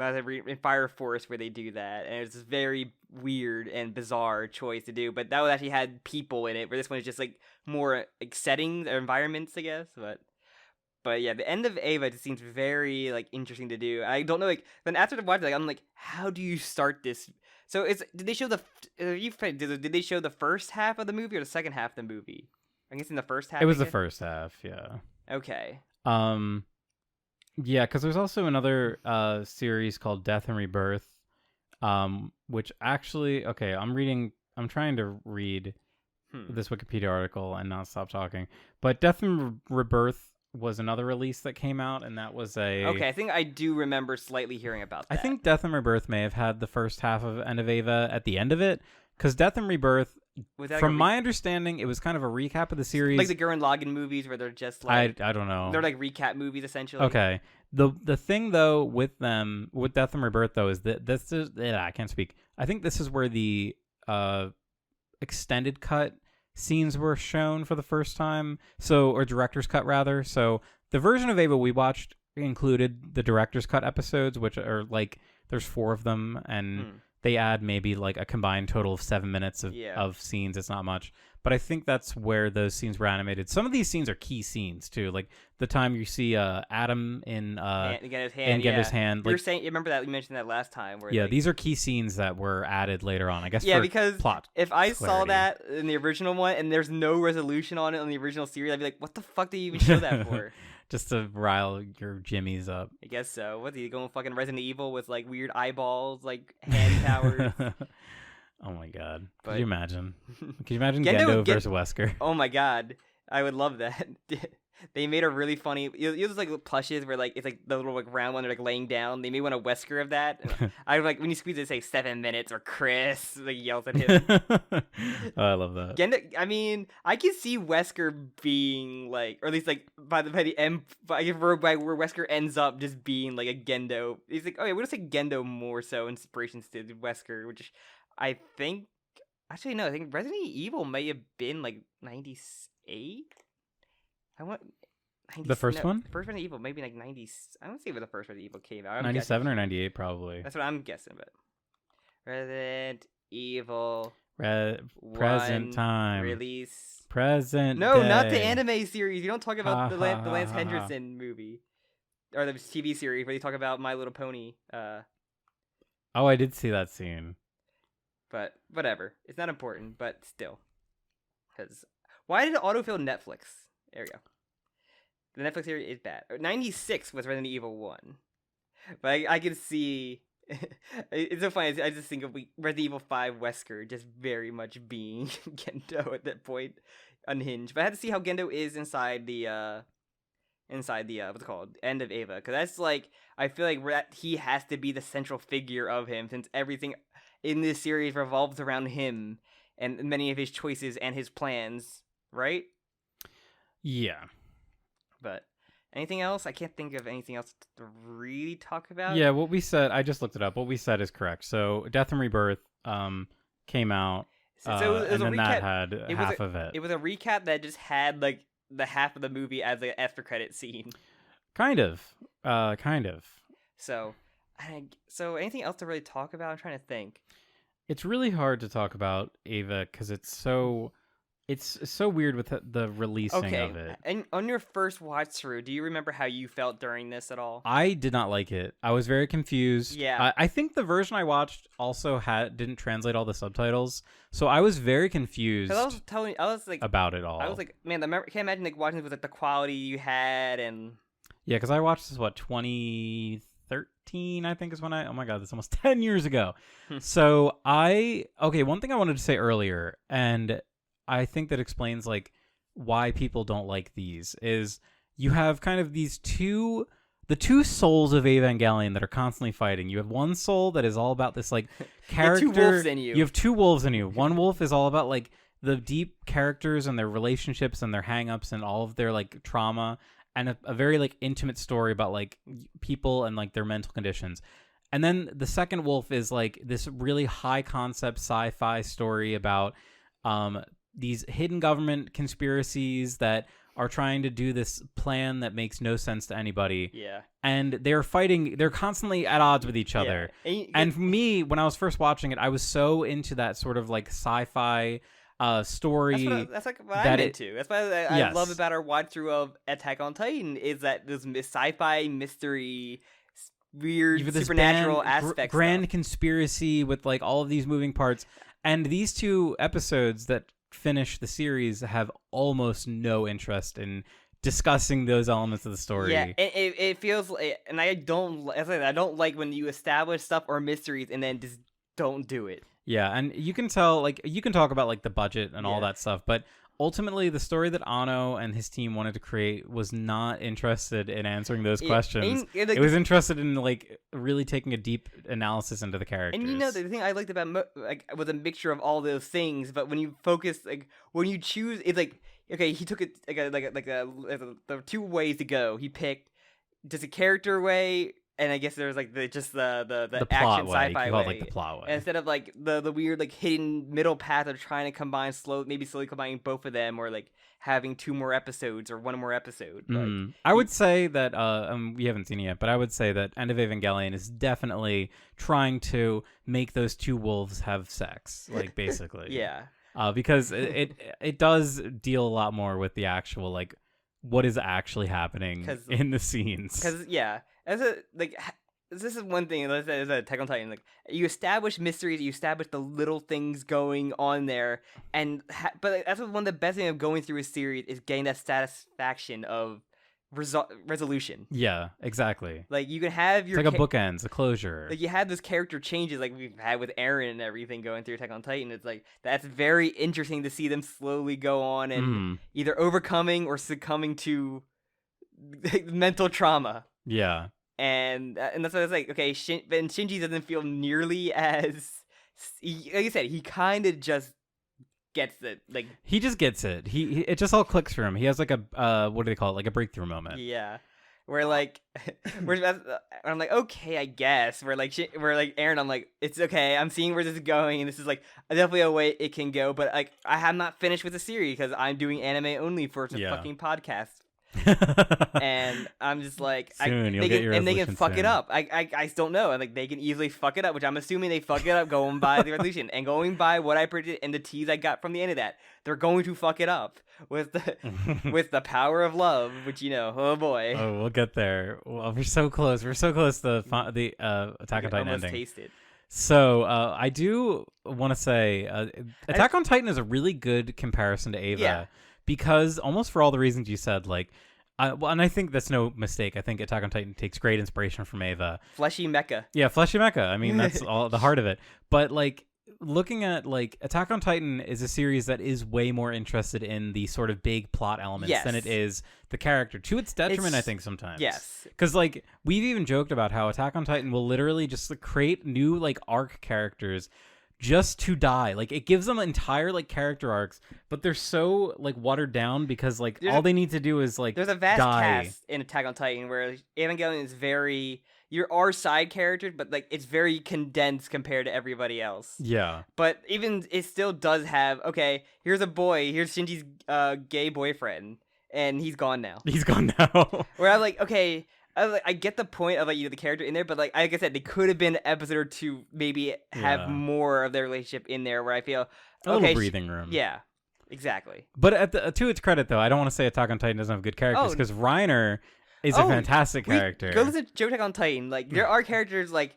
Fire Force where they do that, and it's this very weird and bizarre choice to do. But that one actually had people in it, where this one is just like more like settings or environments, I guess. But yeah, the End of Ava just seems very like interesting to do. I don't know, like then after the watch, like I'm like, how do you start this? So did they show did they show the first half of the movie or the second half of the movie? I guess in the first half. It was the first half, yeah. Okay. Yeah, because there's also another series called Death and Rebirth, which actually, okay, I'm trying to read this Wikipedia article and not stop talking. But Death and Rebirth was another release that came out, and that was okay, I think I do remember slightly hearing about that. I think Death and Rebirth may have had the first half of End of Ava at the end of it, because Death and Rebirth, Was that from my understanding, it was kind of a recap of the series. like the Gurren Lagann movies where they're just like I don't know. They're like recap movies essentially. Okay. The thing though with them with Death and Rebirth though is that this is I can't speak. I think this is where the extended cut scenes were shown for the first time. So or director's cut rather. So the version of Ava we watched included the director's cut episodes, which are like there's 4 of them, and they add maybe like a combined total of 7 minutes of scenes. It's not much. But I think that's where those scenes were animated. Some of these scenes are key scenes too, like the time you see Adam in get his hand. Like, You're saying you remember that you mentioned that last time. Where like, these are key scenes that were added later on. I guess. Yeah, for because plot if I clarity. saw that in the original one and there's no resolution on it on the original series, I'd be like, what the fuck did you even show that for? Just to rile your jimmies up. I guess so. What's he going fucking Resident Evil with like weird eyeballs, like hand powers? Oh my god! But, Could you imagine? Could you imagine Gendo versus Wesker? Oh my god, I would love that. They made a really funny. It was like plushes where like it's like the little like round one they're like laying down. They made one a Wesker of that. I like when you squeeze it, say 7 minutes or Chris like yells at him. Oh, I love that. Gendo, I mean, I can see Wesker being like, or at least like by the end, where Wesker ends up just being like a Gendo. He's like, oh yeah, we're gonna say Gendo more so inspirations to Wesker, which I think. Actually, no, I think Resident Evil may have been like 98. I want 90, the first one. The first Resident Evil, maybe like 90. I don't see where the first Resident Evil came out. 97 or 98, probably. That's what I'm guessing. But Resident Evil. Present time. Release. Present. No, day. not the anime series. You don't talk about the Lance Henderson movie or the TV series where you talk about My Little Pony. Oh, I did see that scene. But whatever, it's not important. But still, because why did it autofill Netflix? There we go. The Netflix series is bad. 96 was Resident Evil 1. But I can see... it's so funny. I just think of Resident Evil 5 Wesker just very much being Gendo at that point. Unhinged. But I had to see how Gendo is inside the what's it called? End of Ava. Because that's like... I feel like he has to be the central figure of him since everything in this series revolves around him and many of his choices and his plans. Right? Yeah. But anything else? I can't think of anything else to really talk about. Yeah, what we said, I just looked it up. What we said is correct. So Death and Rebirth came out, and then that had half of it. It was a recap that just had like the half of the movie as an after credit scene. Kind of. So anything else to really talk about? I'm trying to think. It's really hard to talk about Ava because it's so weird with the releasing of it. And on your first watch through, do you remember how you felt during this at all? I did not like it. I was very confused. Yeah. I think the version I watched also didn't translate all the subtitles, so I was very confused. I was like about it all. I was like, man, I can't imagine like watching it with like the quality you had and. Yeah, because I watched this 2013, I think is when oh my god, that's almost 10 years ago. So one thing I wanted to say earlier, and I think that explains like why people don't like these, is you have kind of the two souls of Evangelion that are constantly fighting. You have one soul that is all about this like character. You have 2 wolves in you. You have 2 wolves in you. One wolf is all about like the deep characters and their relationships and their hang-ups and all of their like trauma, and a very like intimate story about like people and like their mental conditions. And then the second wolf is like this really high concept sci-fi story about these hidden government conspiracies that are trying to do this plan that makes no sense to anybody. Yeah. And they're constantly at odds with each other. Yeah. And for me, when I was first watching it, I was so into that sort of like sci-fi story. That's like what I'm into. That's what I love about our watch through of Attack on Titan is that this sci-fi mystery, weird supernatural aspects. Grand conspiracy with like all of these moving parts. And these 2 episodes that finish the series have almost no interest in discussing those elements of the story. Yeah, it feels, and I don't like when you establish stuff or mysteries and then just don't do it. Yeah, and you can tell, like, you can talk about like the budget and all that stuff, but ultimately the story that Anno and his team wanted to create was not interested in answering those questions. It was interested in like really taking a deep analysis into the characters. And the thing I liked about was a mixture of all those things, but when you focus, like when you choose, it's like, okay, he took it the two ways to go. He picked just a character way, and I guess there's like the action sci-fi way, like the plot way, instead of like the weird like hidden middle path of trying to combine slowly combining both of them, or like having 2 more episodes or 1 more episode. I would say that we haven't seen it yet, but I would say that End of Evangelion is definitely trying to make those 2 wolves have sex, like basically. Yeah. Because it does deal a lot more with the actual like what is actually happening in the scenes. Because this is one thing as a Attack on Titan, like you establish mysteries, you establish the little things going on there, and but that's one of the best things of going through a series is getting that satisfaction of resolution. Yeah, exactly. Like you can have your it's like a bookends, a closure. Like you had those character changes like we've had with Eren and everything going through Attack on Titan. It's like that's very interesting to see them slowly go on and either overcoming or succumbing to mental trauma. Yeah. And that's what I was like, okay, and Shinji doesn't feel nearly as like I said, he kind of just gets it. Like he just gets it. It just all clicks for him. He has like a what do they call it? Like a breakthrough moment. Yeah. Where like I'm like, okay, I guess. Where like Eren, I'm like, it's okay. I'm seeing where this is going, and this is like definitely a way it can go. But like, I have not finished with the series because I'm doing anime only for the fucking podcast. And I'm just like, soon you'll get your and they can fuck soon. it up. I don't know. And like they can easily fuck it up, which I'm assuming they fuck it up going by the resolution and going by what I predicted and the tease I got from the end of that. They're going to fuck it up with the power of love, which oh boy. Oh, we'll get there. Well, we're so close. We're so close to the Attack on Titan ending. Taste it. So I do want to say Attack on Titan is a really good comparison to Eva. Yeah. Because almost for all the reasons you said, like, and I think that's no mistake. I think Attack on Titan takes great inspiration from Eva. Fleshy mecha. Yeah, fleshy mecha. I mean, that's all the heart of it. But like looking at like Attack on Titan is a series that is way more interested in the sort of big plot elements than it is the character, to its detriment, I think sometimes. Yes. Because like we've even joked about how Attack on Titan will literally just like, create new like arc characters just to die. Like it gives them entire like character arcs, but they're so like watered down because like all they need to do is like there's a vast die. cast in Attack on Titan where Evangelion is very are side characters, but like it's very condensed compared to everybody else. Yeah. But even it still does have here's a boy, here's Shinji's gay boyfriend, and he's gone now. He's gone now. Where I'm like, okay. I get the point of like the character in there, but like I said, they could have been an episode or 2, maybe have more of their relationship in there. Where I feel a little breathing room. Yeah, exactly. But to its credit, though, I don't want to say Attack on Titan doesn't have good characters because Reiner is a fantastic character. Go listen to Attack on Titan. Like there are characters like.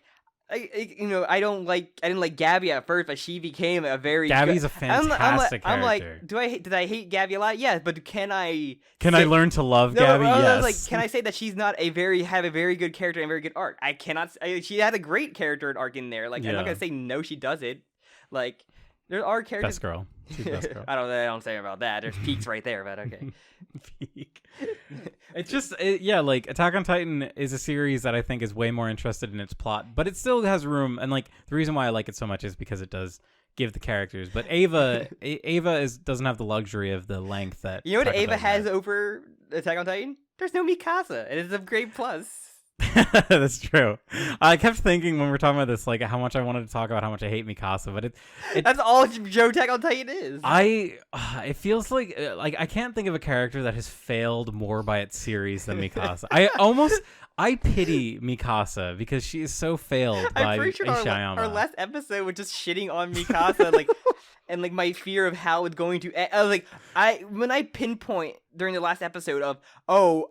I didn't like Gabby at first, but she became a very. Gabby's a fantastic character. I'm like, did I hate Gabby a lot? Yes, but can I learn to love Gabby? Yes. I was like, can I say that she's not have a very good character and a very good arc? I cannot. She had a great character and arc in there. Like I'm not gonna say no, she doesn't. Like there are characters. Best girl. She's best girl. I don't say about that. There's peaks right there, but okay. Peak. It's just like Attack on Titan is a series that I think is way more interested in its plot, but it still has room. And like the reason why I like it so much is because it does give the characters. But Eva doesn't have the luxury of the length that what Eva has over Attack on Titan. There's no Mikasa, and it's a great plus. That's true. I kept thinking when we were talking about this, like how much I wanted to talk about how much I hate Mikasa, but that's all Joe Attack on Titan is. It feels like I can't think of a character that has failed more by its series than Mikasa. I pity Mikasa because she is so failed by I'm pretty sure our last episode was just shitting on Mikasa, like. And like my fear of how it's going to end. I was like, when I pinpoint during the last episode of,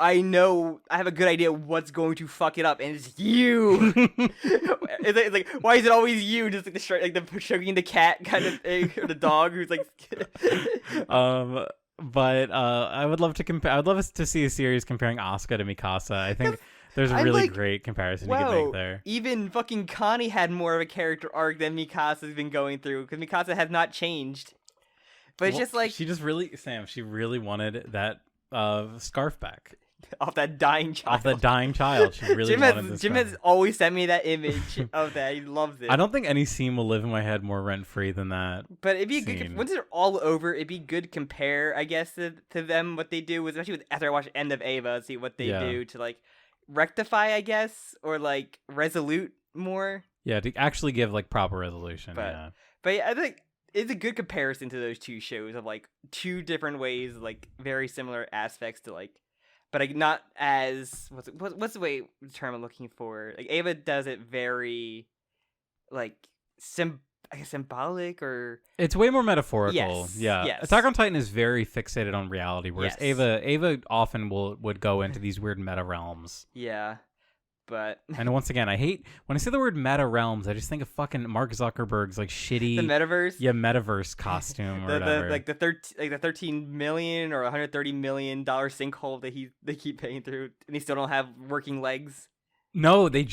I know I have a good idea what's going to fuck it up, and it's you. it's like, why is it always you? Just like the stroking the cat kind of thing, or the dog who's like. But I would love to compare. I'd love to see a series comparing Asuka to Mikasa. I think. There's a really great comparison you can make there. Even fucking Connie had more of a character arc than Mikasa's been going through, because Mikasa has not changed. But it's just like she really wanted that scarf back off that dying child. She really wanted this. Jim has always sent me that image of that. He loves it. I don't think any scene will live in my head more rent free than that. But it'd be good once they're all over. It'd be good to compare, I guess, to them what they do, especially after I watch End of Ava, see what they do to like rectify, I guess, or like resolute more. Yeah, to actually give like proper resolution. But I think it's a good comparison to those two shows of like two different ways, like very similar aspects to like. But like not as what's the term I'm looking for? Like Ava does it very, like symbolic or it's way more metaphorical. Yes, yeah. yes. Attack on Titan is very fixated on reality, whereas Ava often would go into these weird meta realms. Yeah. But and once again, I hate when I say the word meta realms. I just think of fucking Mark Zuckerberg's like shitty the metaverse. Yeah, metaverse costume or whatever. the 13 million or $130 million sinkhole that they keep paying through, and they still don't have working legs. No, they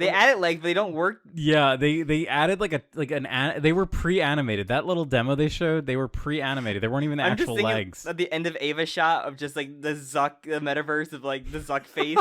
added legs, but they don't work. Yeah, they added they were pre-animated. That little demo they showed, they were pre-animated. They weren't even the actual legs. At the end of Ava shot of just like the metaverse of like the Zuck face.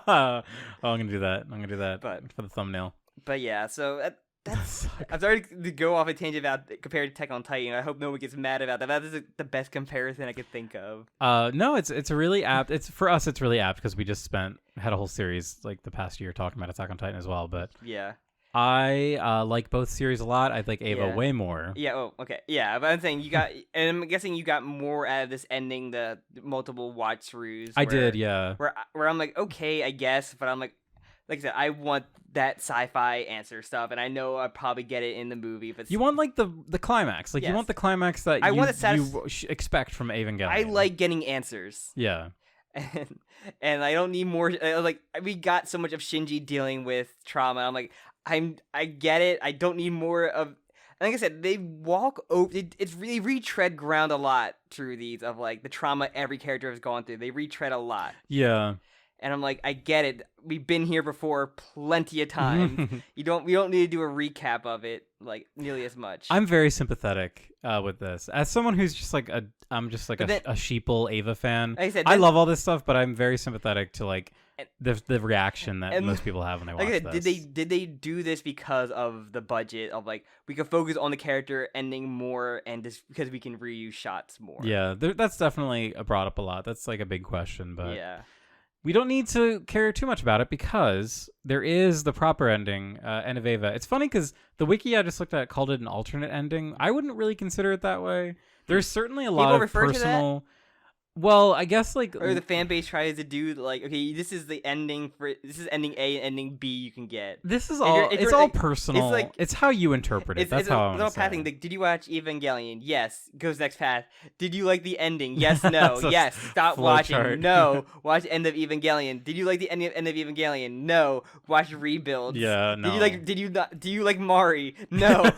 I'm gonna do that. But for the thumbnail. But yeah, so that's. I'm sorry to go off a tangent about compared to Attack on Titan. I hope no one gets mad about that. That is the best comparison I could think of. No, it's really apt. For us, it's really apt because we just had a whole series like the past year talking about Attack on Titan as well. But yeah, I like both series a lot. I like Ava way more. Yeah. Oh, okay. Yeah, but I'm saying you got, and I'm guessing you got more out of this ending, the multiple watch throughs. I did, yeah. Where I'm like, okay, I guess, but I'm like I said, I want that sci-fi answer stuff, and I know I probably get it in the movie. But you want like the climax, like you want the climax that you expect from Evangelion. I like getting answers. Yeah, and I don't need more. Like we got so much of Shinji dealing with trauma. I'm like, I get it. I don't need more of. And like I said, they walk over. It's really retread ground a lot through these of like the trauma every character has gone through. They retread a lot. Yeah. And I'm like, I get it. We've been here before plenty of times. We don't need to do a recap of it like nearly as much. I'm very sympathetic with this. As someone who's just like a sheeple Ava fan. Like I love all this stuff, but I'm very sympathetic to like the reaction that most people have when they watch this. Did they do this because of the budget of like we could focus on the character ending more and just because we can reuse shots more? Yeah, that's definitely brought up a lot. That's like a big question, but yeah. We don't need to care too much about it because there is the proper ending, End of Ava. It's funny because the wiki I just looked at called it an alternate ending. I wouldn't really consider it that way. There's certainly a lot of personal. Well, I guess like or the fan base tries to do like, okay, this is ending A and ending B you can get. This is all it's all personal. It's how you interpret it. That's how I'm saying. Pathing. Did you watch Evangelion? Yes. Goes next path. Did you like the ending? Yes. No. Yes. Stop watching. Chart. No. Watch end of Evangelion. Did you like the end of Evangelion? No. Watch Rebuilds. Yeah. No. Do you like Mari? No.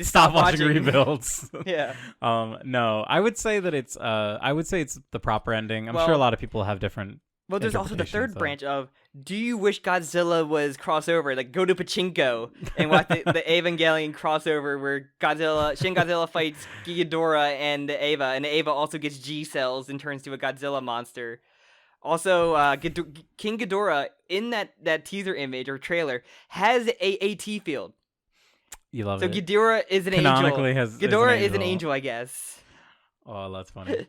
Stop watching Rebuilds. Yeah. No. I would say that it's the proper ending. I'm sure a lot of people have different. Well, there's also the third branch of, do you wish Godzilla was crossover? Like, go to Pachinko and watch the Evangelion crossover where Shin Godzilla fights Ghidorah and Ava also gets G cells and turns to a Godzilla monster. Also, King Ghidorah in that teaser image or trailer has a AT field. You love it. So Ghidorah is an Canonically angel. Ghidorah is an angel, I guess. Oh, that's funny.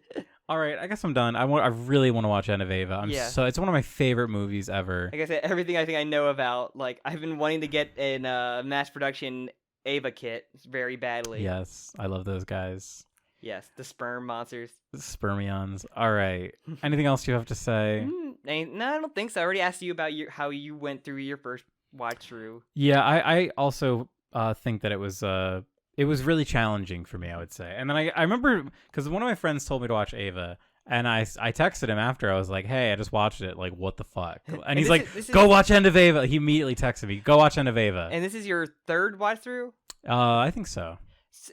All right, I guess I'm done. I really want to watch End of Ava. So it's one of my favorite movies ever. Like I said, everything I think I know about. Like I've been wanting to get in mass production Ava kit very badly. Yes, I love those guys. Yes, the sperm monsters. The spermions. All right. Anything else you have to say? No, I don't think so. I already asked you about how you went through your first watch through. Yeah, I also think that it was really challenging for me, I would say. And then I remember, because one of my friends told me to watch Ava, and I texted him after. I was like, hey, I just watched it. Like, what the fuck? And he's like, go watch End of Ava. He immediately texted me, go watch End of Ava. And this is your third watch through? I think so.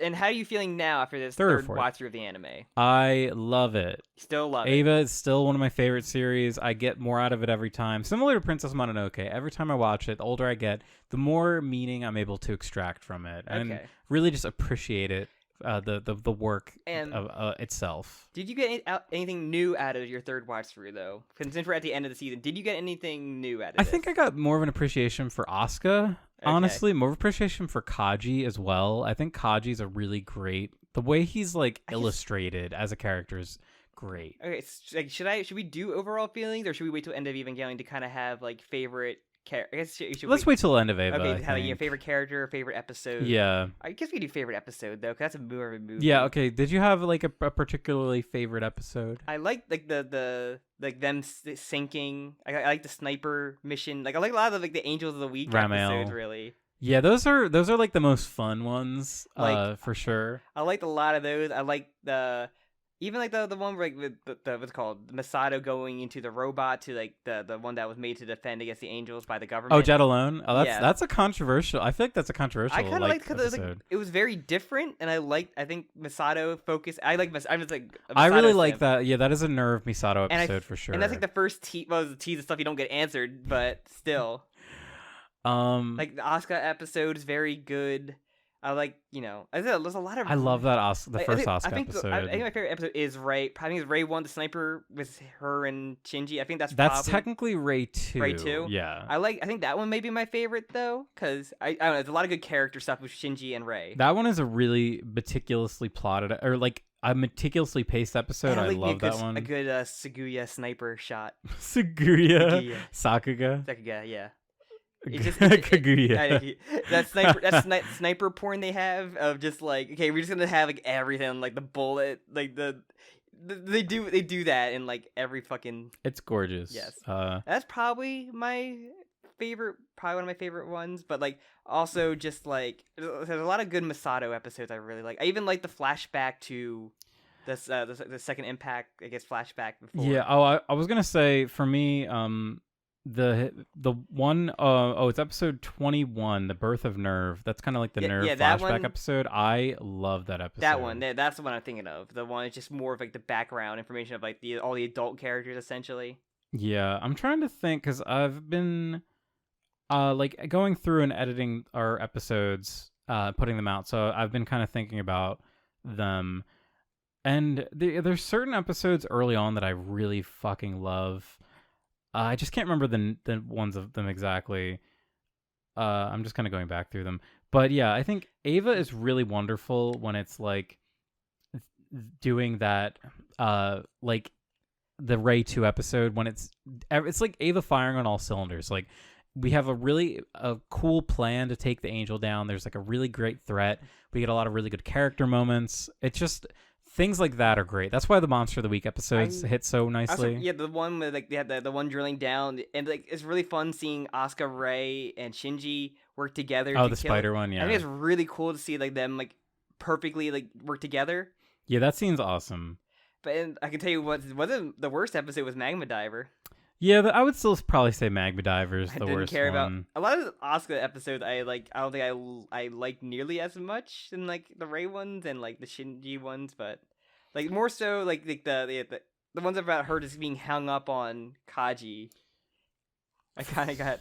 And how are you feeling now after this third watch through of the anime? I love it. Still love it. Ava is still one of my favorite series. I get more out of it every time. Similar to Princess Mononoke. Every time I watch it, the older I get, the more meaning I'm able to extract from it. And really just appreciate it the work And of itself. did you get anything new out of your third watch through though? Since we're at the end of the season, did you get anything new out of I this? think I got more of an appreciation for Asuka. Honestly, more appreciation for Kaji as well. I think Kaji's a really great. The way he's like illustrated as a character is great. Okay, like, should we do overall feelings, or should we wait till end of Evangelion to kind of have like favorite? I guess Let's wait till the end of Eva. Okay, have your favorite character, favorite episode. Yeah, I guess we do favorite episode though, because that's more of a movie. Yeah. Okay. Did you have like a particularly favorite episode? I like like the like them sinking. I like the sniper mission. Like I like a lot of like the Angels of the Week episodes. Really. Yeah, those are like the most fun ones. For sure. I liked a lot of those. I like the. Even like the one where like the what's it called, Masato going into the robot to like the one that was made to defend against the angels by the government. Oh, Jet Alone. Oh, that's a controversial. I feel like that's a controversial. I kind of liked because like, it was very different, and I think Masato focused. I like I'm just like I really like that. Yeah, that is a nerve Misato episode for sure. And that's like the first the tease of stuff you don't get answered, but still. Like the Asuka episode is very good. I like, I said there's a lot of. I love that the first Asuka episode. I think my favorite episode is Rei. I think it's Rei 1, the sniper with her and Shinji. I think that's technically Rei 2. Rei 2. Yeah. I think that one may be my favorite though, because I don't know. There's a lot of good character stuff with Shinji and Rei. That one is a really meticulously plotted, or like a meticulously paced episode. I love that one. A good Sakuya sniper shot. Sakuya. Sakuga. Yeah. Kaguya. That sniper porn they have of just like, okay, we're just gonna have like everything, like the bullet, like they do that in like every fucking. It's gorgeous. Yes. That's probably my favorite, probably one of my favorite ones. But like also just like there's a lot of good Masato episodes I really like. I even like the flashback to the second impact, I guess, flashback before. Yeah. Oh, I was gonna say for me, the one it's episode 21, the birth of Nerve. That's kind of like the Nerve flashback episode. I love that episode. That one, that's the one I'm thinking of. The one is just more of like the background information of like all the adult characters essentially. Yeah, I'm trying to think because I've been like going through and editing our episodes, putting them out. So I've been kind of thinking about them, and there's certain episodes early on that I really fucking love. I just can't remember the ones of them exactly. I'm just kind of going back through them. But yeah, I think Ava is really wonderful when it's like doing that, like the Rei 2 episode when it's like Ava firing on all cylinders. Like we have a cool plan to take the angel down. There's like a really great threat. We get a lot of really good character moments. It's just. Things like that are great. That's why the Monster of the Week episodes hit so nicely. Also, yeah, the one with like they had the one drilling down, and like it's really fun seeing Asuka, Rei, and Shinji work together. Oh, the spider one, yeah. I think it's really cool to see like them like perfectly like work together. Yeah, that scene's awesome. But I can tell you what wasn't the worst episode was Magma Diver. Yeah, I would still probably say Magma Diver is the worst one. I didn't care about a lot of the Asuka episodes. I don't think I like nearly as much than like the Rei ones and like the Shinji ones, but like more so like the ones about her just being hung up on Kaji. I kind of got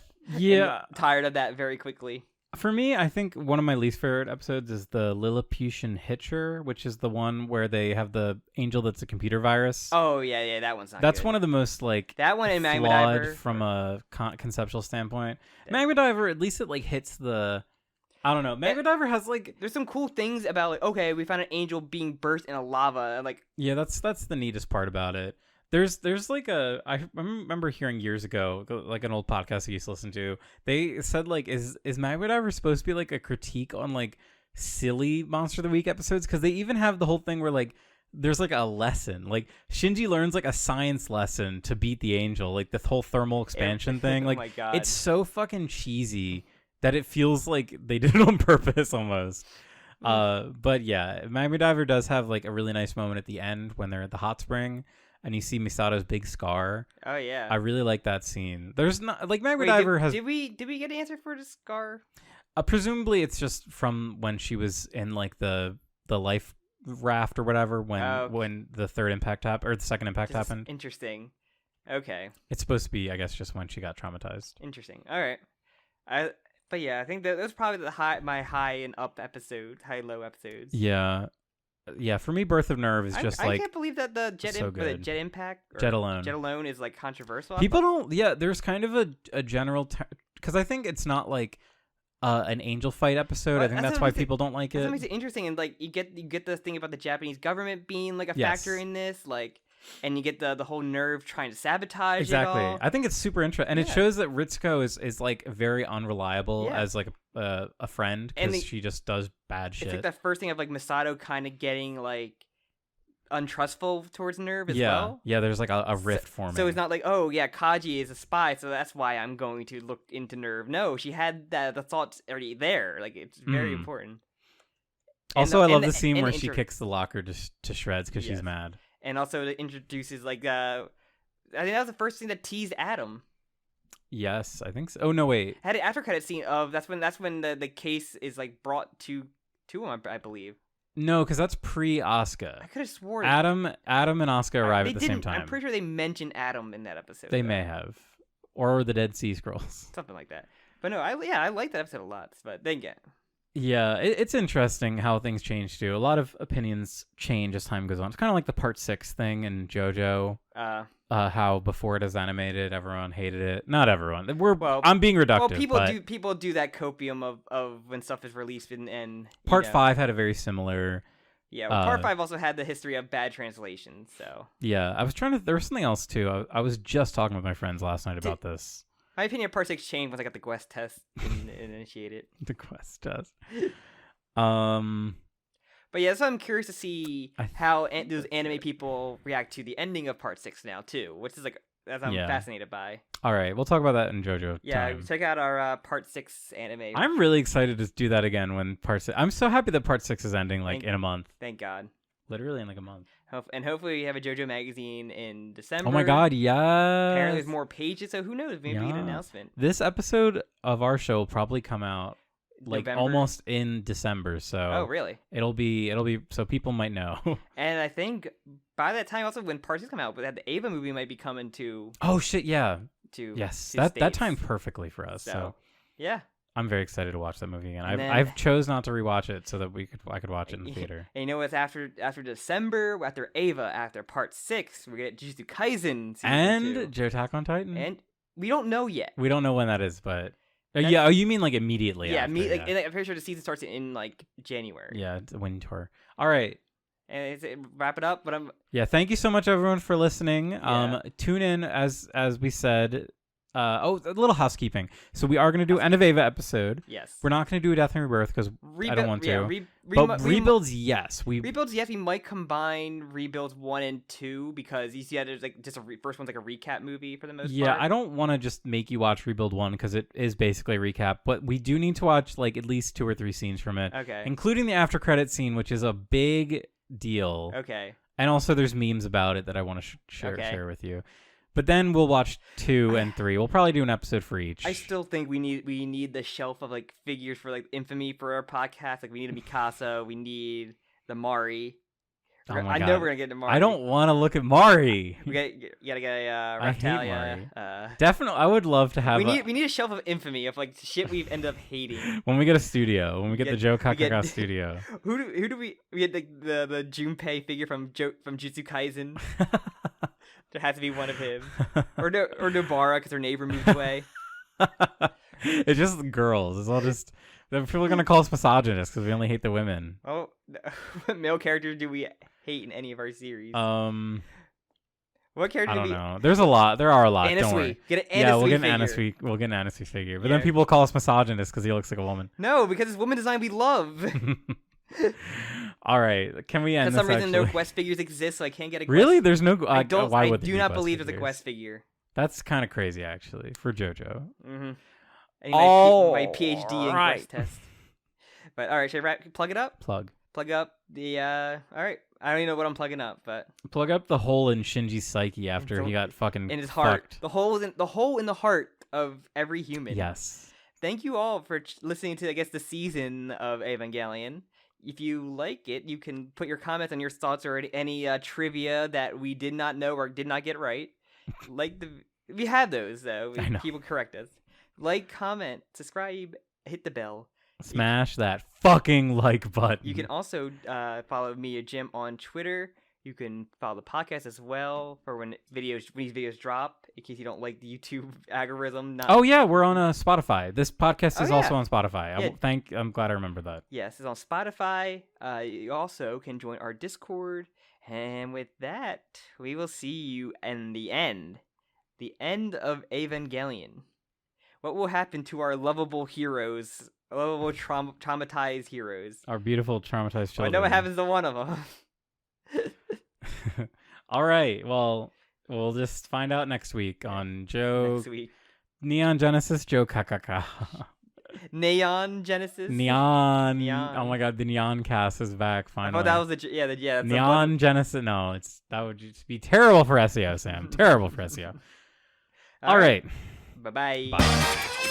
tired of that very quickly. For me, I think one of my least favorite episodes is the Lilliputian Hitcher, which is the one where they have the angel that's a computer virus. Oh, yeah, that one's not That's good. one of the most, like, that one in Magma Diver from a conceptual standpoint. Yeah. Magma Diver, at least it, like, hits the... I don't know. Magma Diver has, like... There's some cool things about, like, okay, we found an angel being burst in a lava, and, like... Yeah, that's the neatest part about it. There's like I remember hearing years ago, like an old podcast I used to listen to, they said like, is Magma Diver supposed to be like a critique on like silly Monster of the Week episodes? Because they even have the whole thing where like there's like a lesson, like Shinji learns like a science lesson to beat the angel, like the whole thermal expansion thing. Like, oh my God. It's so fucking cheesy that it feels like they did it on purpose almost. But yeah, Magma Diver does have like a really nice moment at the end when they're at the hot spring. And you see Misato's big scar. Oh yeah, I really like that scene. There's not like Magma Diver has. Did we get an answer for the scar? Presumably, it's just from when she was in like the life raft or whatever when the third impact happened or the second impact happened. Interesting. Okay. It's supposed to be, I guess, just when she got traumatized. Interesting. All right. But yeah, I think that was probably my high and up episode, high and low episodes. Yeah. yeah, for me, Birth of Nerve is just I like can't believe that the so good. Jet Impact, or Jet Alone. Jet Alone is like controversial. People don't. Yeah, there's kind of a general because I think it's not like an angel fight episode. I think that's why people don't like it. That makes it interesting, and like you get the thing about the Japanese government being like a factor in this, like, and you get the whole Nerve trying to sabotage exactly. it all. I think it's super interesting, and it shows that Ritsuko is like very unreliable as like a friend because she just does bad shit. It's like the first thing of like Masato kind of getting like untrustful towards Nerve as well. Yeah, there's like a rift forming. So it's not like, oh yeah, Kaji is a spy, so that's why I'm going to look into Nerve. No, she had the thoughts already there. Like, it's very important. Also, I love the scene where she kicks the locker to shreds because she's mad. And also it introduces like I think that was the first thing that teased Adam. Yes, I think so. Oh no, wait. Had an after credit scene of that's when the case is like brought to him, I believe. No, because that's pre-Asuka. I could have sworn Adam and Asuka arrive at the same time. I'm pretty sure they mentioned Adam in that episode. They may have, or the Dead Sea Scrolls, something like that. But no, I like that episode a lot. But then again, yeah, it's interesting how things change too. A lot of opinions change as time goes on. It's kind of like the Part 6 thing in JoJo. How before it is animated, everyone hated it. Not everyone. I'm being reductive. Well, people do that copium of when stuff is released and Part 5 had a very similar. Yeah, well, Part 5 also had the history of bad translations. So yeah, I was trying to. There was something else too. I was just talking with my friends last night about this. My opinion of Part 6 changed once I got the Quest test initiated. The Quest test. But yeah, so I'm curious to see how those anime people react to the ending of Part 6 now too, which is like I'm fascinated by. All right, we'll talk about that in JoJo. Yeah, time. check out our Part 6 anime. I'm really excited to do that again when Part 6. I'm so happy that Part 6 is ending in a month. Thank God. Literally in like a month. And hopefully we have a JoJo magazine in December. Oh my God, yeah. Apparently there's more pages, so who knows? Maybe we get an announcement. This episode of our show will probably come out November? Almost in December, so oh really? It'll be so people might know. And I think by that time, also when Part 6 come out, but the Ava movie might be coming to. Oh shit! Yeah. Yes, that timed perfectly for us. So yeah, I'm very excited to watch that movie again. I've chose not to rewatch it so that I could watch it in the theater. And you know what's after December, after Ava, after Part 6, we get Jujutsu Kaisen and JOKAKAKA on Titan, and we don't know yet. We don't know when that is, but. Yeah. Oh, you mean like immediately? Yeah, after, I'm pretty sure the season starts in like January. Yeah, it's a wind tour. All right. And wrap it up. But Yeah, thank you so much, everyone, for listening. Yeah. Tune in as we said. A little housekeeping. So we are going to do End of Ava episode. Yes. We're not going to do a Death and Rebirth because I don't want to. But Rebuilds, yes. Rebuilds, yes. We might combine Rebuilds 1 and 2 because you see that there's like just first one's like a recap movie for the most part. Yeah, I don't want to just make you watch Rebuild 1 because it is basically a recap. But we do need to watch like at least 2 or 3 scenes from it. Okay. Including the after credit scene, which is a big deal. Okay. And also there's memes about it that I want to share with you. But then we'll watch 2 and 3. We'll probably do an episode for each. I still think we need the shelf of like figures for like infamy for our podcast. Like we need a Mikasa. We need the Mari. I know we're gonna get to Mari. I don't want to look at Mari. You gotta get a Reptalia. I hate Mari. Definitely, I would love to have. We need a shelf of infamy of like shit we've ended up hating. When we get a studio, when we get the JOKAKAKA studio. Who do we get the Junpei figure from Jujutsu Kaisen? There has to be one of him, or Nobara because her neighbor moved away. It's just girls. It's all just people are gonna call us misogynists because we only hate the women. Oh, what male characters do we hate in any of our series? What character? I don't know. There's a lot. There are a lot. Don't worry. Get an Anasui we'll get figure. We'll get an Anasui figure. But then people call us misogynists because he looks like a woman. No, because it's woman design we love. All right, can we end? For some reason, no Quest figures exist, so I can't get a Quest. Really? There's no. I do not believe there's a Quest figure. That's kind of crazy, actually, for JoJo. Mm-hmm. My PhD in Quest test. But all right, should I plug it up? Plug up the. All right, I don't even know what I'm plugging up, but plug up the hole in Shinji's psyche after he got fucking in his heart. Fucked. The hole in the heart of every human. Yes. Thank you all for listening to the season of Evangelion. If you like it, you can put your comments and your thoughts or any trivia that we did not know or did not get right. We had those though. People correct us. Like, comment, subscribe, hit the bell. Smash that fucking like button. You can also follow me, Jim, on Twitter. You can follow the podcast as well for when these videos drop, in case you don't like the YouTube algorithm. Oh yeah, we're on Spotify. This podcast is also on Spotify. Yeah. I'm glad I remember that. Yes, it's on Spotify. You also can join our Discord. And with that, we will see you in the end. The end of Evangelion. What will happen to our lovable heroes? Lovable traumatized heroes. Our beautiful traumatized children. I know what happens to one of them. All right. Well, we'll just find out next week on Next week. Neon Genesis JOKAKAKA. Neon Genesis. Neon. Oh my God, the Neon cast is back finally. Oh, that was the Neon Genesis. No, that would just be terrible for SEO, Sam. Terrible for SEO. All right. Bye-bye. Bye.